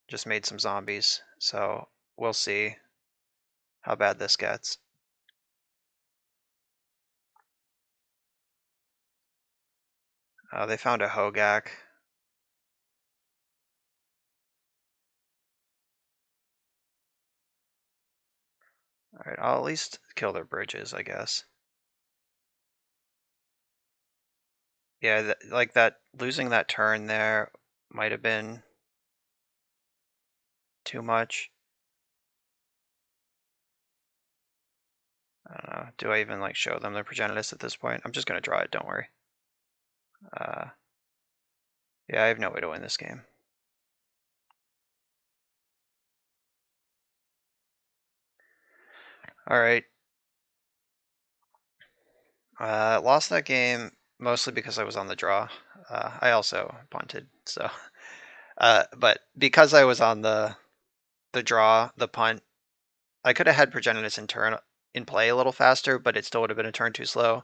just made some zombies. So we'll see how bad this gets. They found a Hogak. All right, I'll at least kill their bridges, I guess. Yeah, like that, losing that turn there might have been too much. I don't know. Do I even like show them the Progenitus at this point? I'm just gonna draw it. Don't worry. Yeah, I have no way to win this game. All right. Lost that game mostly because I was on the draw. I also punted, so. But because I was on the draw, the punt, I could have had Progenitus in play a little faster, but it still would have been a turn too slow.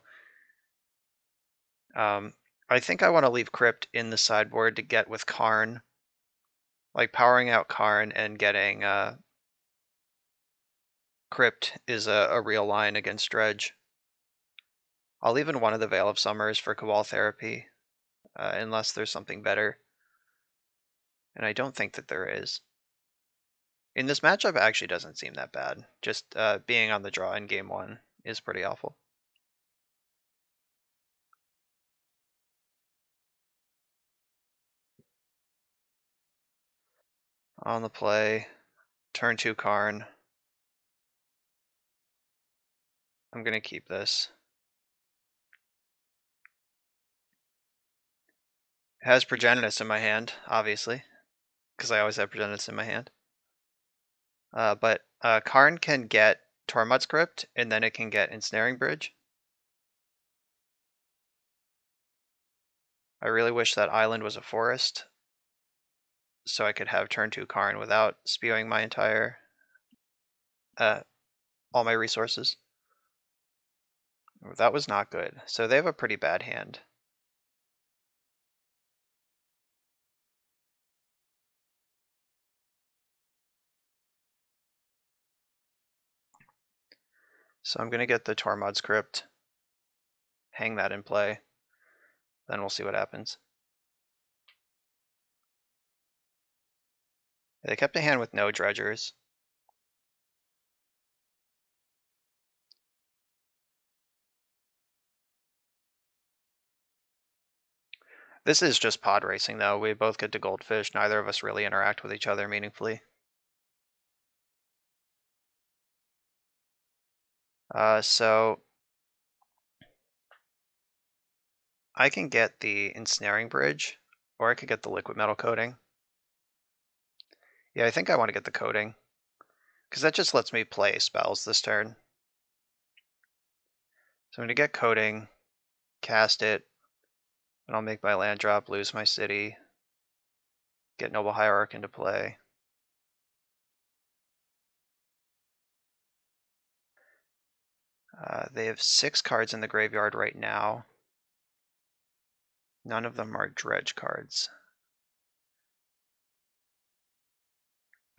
I think I want to leave Crypt in the sideboard to get with Karn. Like powering out Karn and getting Crypt is a real line against Dredge. I'll leave in one of the Veil of Summers for Cabal Therapy, unless there's something better. And I don't think that there is. In this matchup, it actually doesn't seem that bad. Just being on the draw in game 1 is pretty awful. On the play, turn 2 Karn. I'm going to keep this. It has Progenitus in my hand, obviously, because I always have Progenitus in my hand. But Karn can get Tormod's Crypt, and then it can get Ensnaring Bridge. I really wish that island was a forest, so I could have turn 2 Karn without spewing my entire, all my resources. That was not good. So they have a pretty bad hand. So I'm gonna get the Tormod's Crypt, hang that in play, then we'll see what happens. They kept a hand with no dredgers. This is just pod racing though. We both get to goldfish. Neither of us really interact with each other meaningfully. So I can get the Ensnaring Bridge, or I could get the Liquid Metal Coating. Yeah, I think I want to get the Coating, because that just lets me play spells this turn. So I'm going to get Coating, cast it, and I'll make my land drop, lose my city, get Noble Hierarch into play. They have 6 cards in the graveyard right now. None of them are Dredge cards.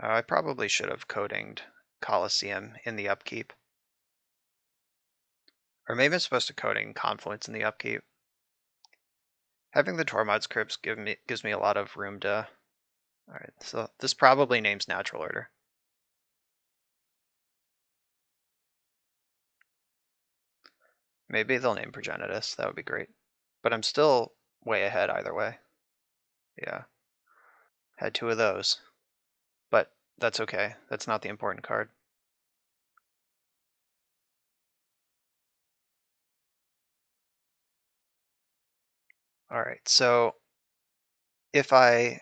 I probably should have Coatinged Colosseum in the upkeep. Or maybe I'm supposed to Coating Confluence in the upkeep. Having the Tormod's Crypts gives me a lot of room to... Alright, so this probably names Natural Order. Maybe they'll name Progenitus, that would be great. But I'm still way ahead either way. Yeah. Had 2 of those. But that's okay, that's not the important card. Alright, so if I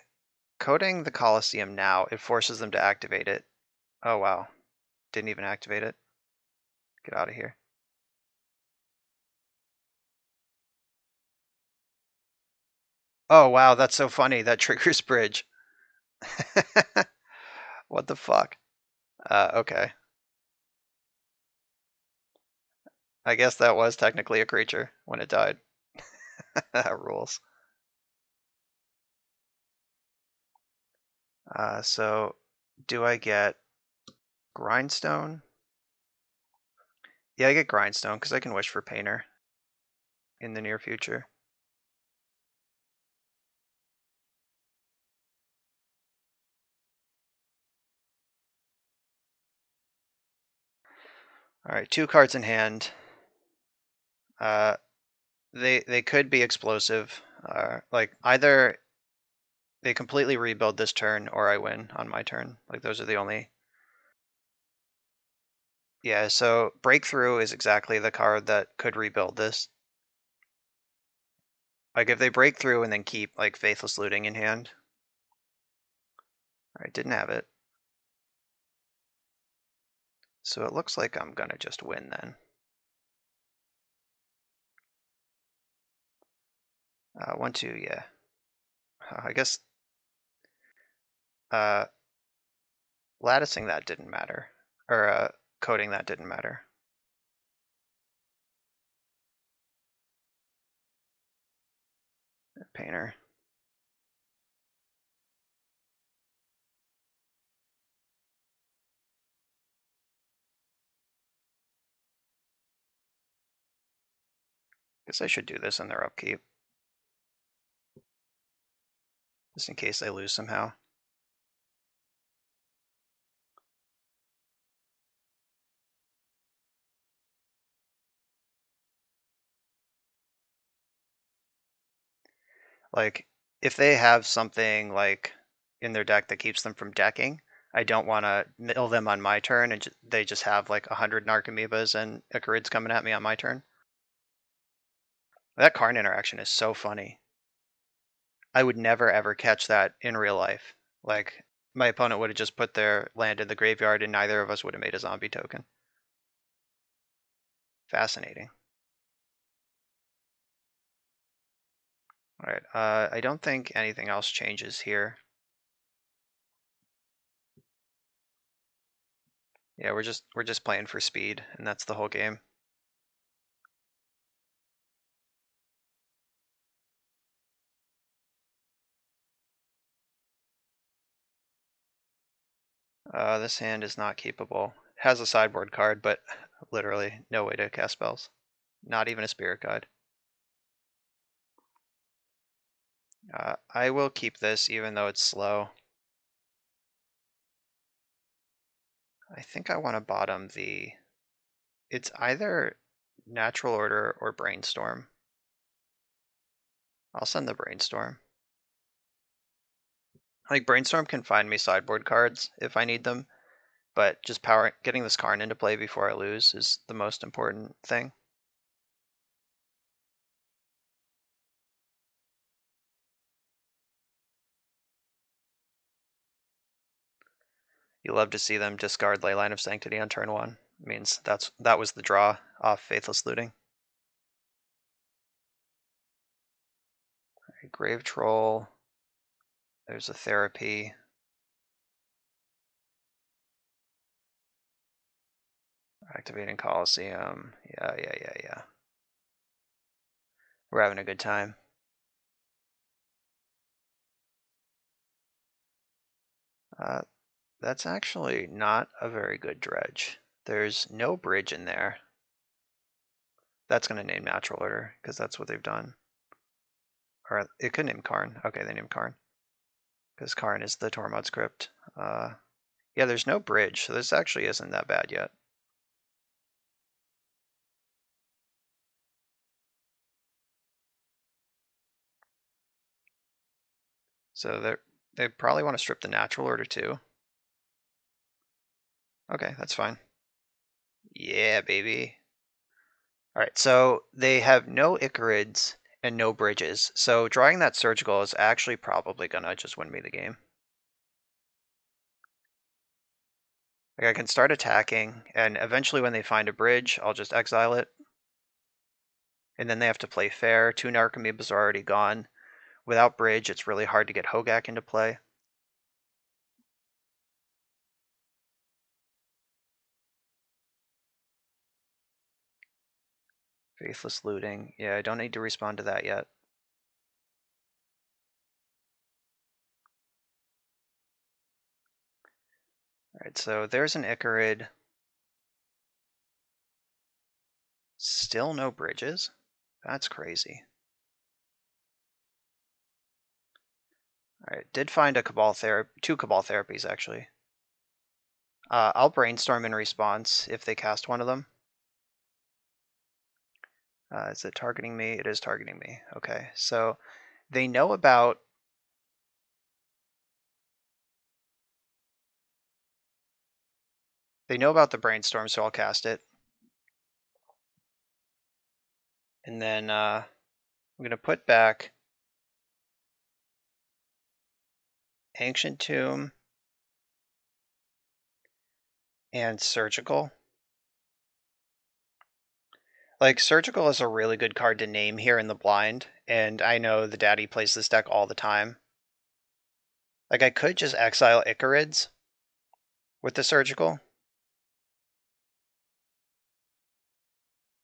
Coating the Colosseum now, it forces them to activate it. Oh wow, didn't even activate it. Get out of here. Oh wow, that's so funny, that triggers Bridge. What the fuck? Okay. I guess that was technically a creature when it died. That rules. So do I get Grindstone? Yeah, I get Grindstone because I can wish for Painter in the near future. Alright, 2 cards in hand. They could be explosive. Like either they completely rebuild this turn or I win on my turn. Like those are the only... Yeah, so Breakthrough is exactly the card that could rebuild this. Like if they break through and then keep like Faithless Looting in hand. Alright, didn't have it. So it looks like I'm gonna just win then. 1, 2, yeah. I guess latticing that didn't matter. Or coating that didn't matter. Painter. Guess I should do this in their upkeep. Just in case I lose somehow. Like, if they have something like in their deck that keeps them from decking, I don't want to mill them on my turn and they just have like 100 Narcomoebas and Icarids coming at me on my turn. That Karn interaction is so funny. I would never ever catch that in real life. Like, my opponent would have just put their land in the graveyard and neither of us would have made a zombie token. Fascinating. Alright, I don't think anything else changes here. Yeah, we're just playing for speed, and that's the whole game. This hand is not keepable. It has a sideboard card, but literally no way to cast spells. Not even a spirit guide. I will keep this even though it's slow. I think I want to bottom the... It's either Natural Order or Brainstorm. I'll send the Brainstorm. Like, Brainstorm can find me sideboard cards if I need them, but just getting this Karn into play before I lose is the most important thing. You love to see them discard Leyline of Sanctity on turn 1. It means that was the draw off Faithless Looting. Right, Grave Troll. There's a Therapy. Activating Coliseum. Yeah. We're having a good time. That's actually not a very good Dredge. There's no bridge in there. That's going to name Natural Order, because that's what they've done. Or it could name Karn. Okay, they named Karn. Because Karn is the Tormod script. Yeah, there's no bridge, so this actually isn't that bad yet. So they probably want to strip the Natural Order too. Okay, that's fine. Yeah, baby. Alright, so they have no Icarids and no bridges, so drawing that Surgical is actually probably gonna just win me the game. Like, I can start attacking, and eventually when they find a bridge, I'll just exile it. And then they have to play fair. 2 Narcomoebas are already gone. Without bridge, it's really hard to get Hogak into play. Faithless Looting. Yeah, I don't need to respond to that yet. Alright, so there's an Icarid. Still no bridges? That's crazy. Alright, did find a Cabal two Cabal Therapies, actually. I'll Brainstorm in response if they cast one of them. Is it targeting me? It is targeting me. Okay, so they know about... They know about the Brainstorm, so I'll cast it. And then I'm going to put back Ancient Tomb and Surgical. Like, Surgical is a really good card to name here in the blind, and I know the daddy plays this deck all the time. Like, I could just exile Icarids with the Surgical.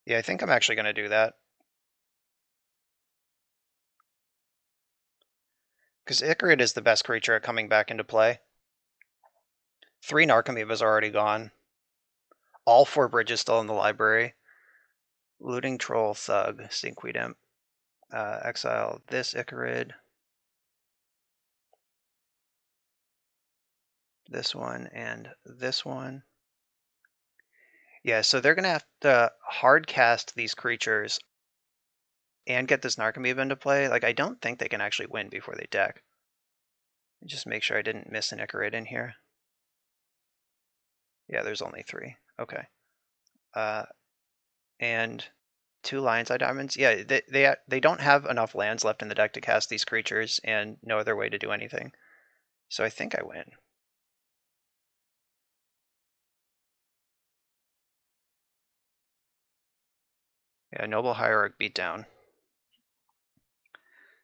Yeah, I think I'm actually going to do that. Because Icarid is the best creature at coming back into play. 3 Narcomoebas are already gone. All 4 bridges still in the library. Looting Troll, Thug, Stinkweed Imp. Exile this Icarid. This one and this one. Yeah, so they're going to have to hard cast these creatures and get this Narcomoeba into play. Like, I don't think they can actually win before they deck. Just make sure I didn't miss an Icarid in here. Yeah, there's only 3. Okay. And 2 Lion's Eye Diamonds? Yeah, they don't have enough lands left in the deck to cast these creatures and no other way to do anything. So I think I win. Yeah, Noble Hierarch beat down.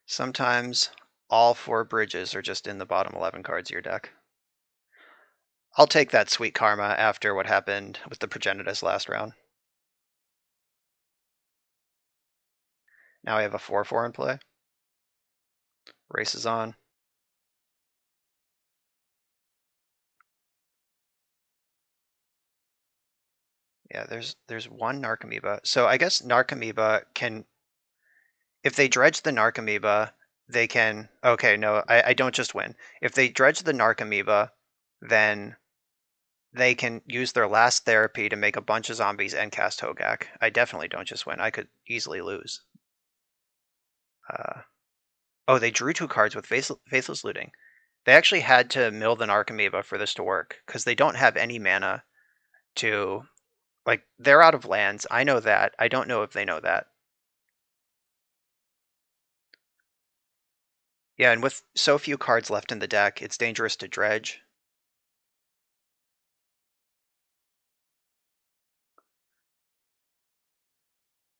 Sometimes all 4 bridges are just in the bottom 11 cards of your deck. I'll take that sweet karma after what happened with the Progenitus last round. Now I have a 4/4 in play. Race is on. Yeah, there's one Narcomoeba. So I guess Narcomoeba can, if they dredge the Narcomoeba, they can, okay, no, I don't just win. If they dredge the Narcomoeba, then they can use their last therapy to make a bunch of zombies and cast Hogak. I definitely don't just win. I could easily lose. Oh, they drew 2 cards with Faithless Looting. They actually had to mill the Narcomoeba for this to work, because they don't have any mana to, like, they're out of lands. I know that. I don't know if they know that. Yeah, and with so few cards left in the deck, it's dangerous to dredge.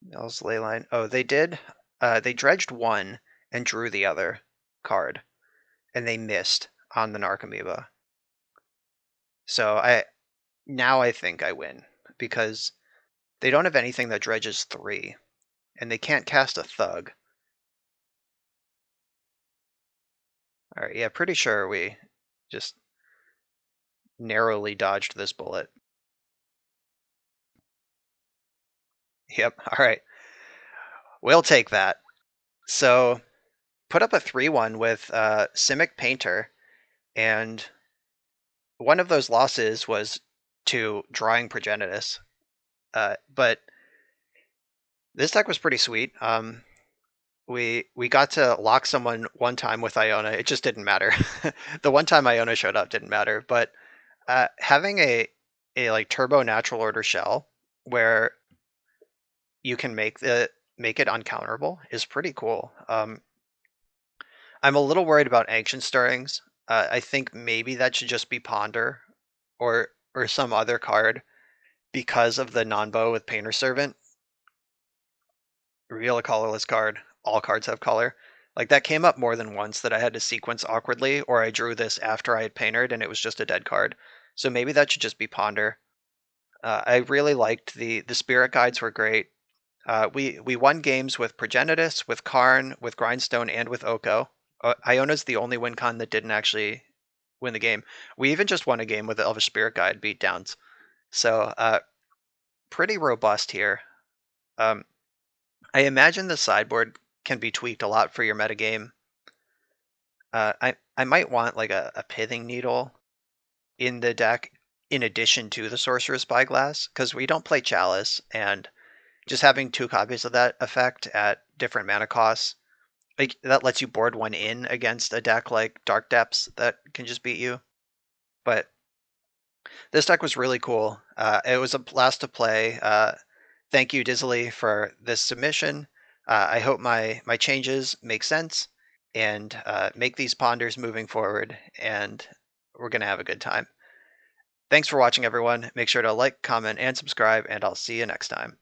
Mel's Leyline. Oh, they did. They dredged 1 and drew the other card, and they missed on the Narcomoeba. So I think I win, because they don't have anything that dredges 3, and they can't cast a Thug. All right, yeah, pretty sure we just narrowly dodged this bullet. Yep, all right. We'll take that. So put up a 3/1 with Simic Painter, and one of those losses was to drawing Progenitus. But this deck was pretty sweet. We got to lock someone one time with Iona. It just didn't matter. The one time Iona showed up didn't matter. But having a like turbo natural order shell where you can make it uncounterable is pretty cool. I'm a little worried about Ancient Stirrings. I think maybe that should just be Ponder or some other card because of the non-bow with Painter Servant. Reveal a colorless card. All cards have color. Like, that came up more than once that I had to sequence awkwardly, or I drew this after I had painted and it was just a dead card. So maybe that should just be Ponder. I really liked the Spirit Guides were great. We won games with Progenitus, with Karn, with Grindstone, and with Oko. Iona's the only win con that didn't actually win the game. We even just won a game with the Elvish Spirit Guide beatdowns. So pretty robust here. I imagine the sideboard can be tweaked a lot for your metagame. I might want like a Pithing Needle in the deck in addition to the Sorcerer's Spyglass, because we don't play Chalice, and just having 2 copies of that effect at different mana costs, like, that lets you board 1 in against a deck like Dark Depths that can just beat you. But this deck was really cool. It was a blast to play. Thank you, Dizzily, for this submission. I hope my changes make sense and make these ponders moving forward, and we're going to have a good time. Thanks for watching, everyone. Make sure to like, comment, and subscribe, and I'll see you next time.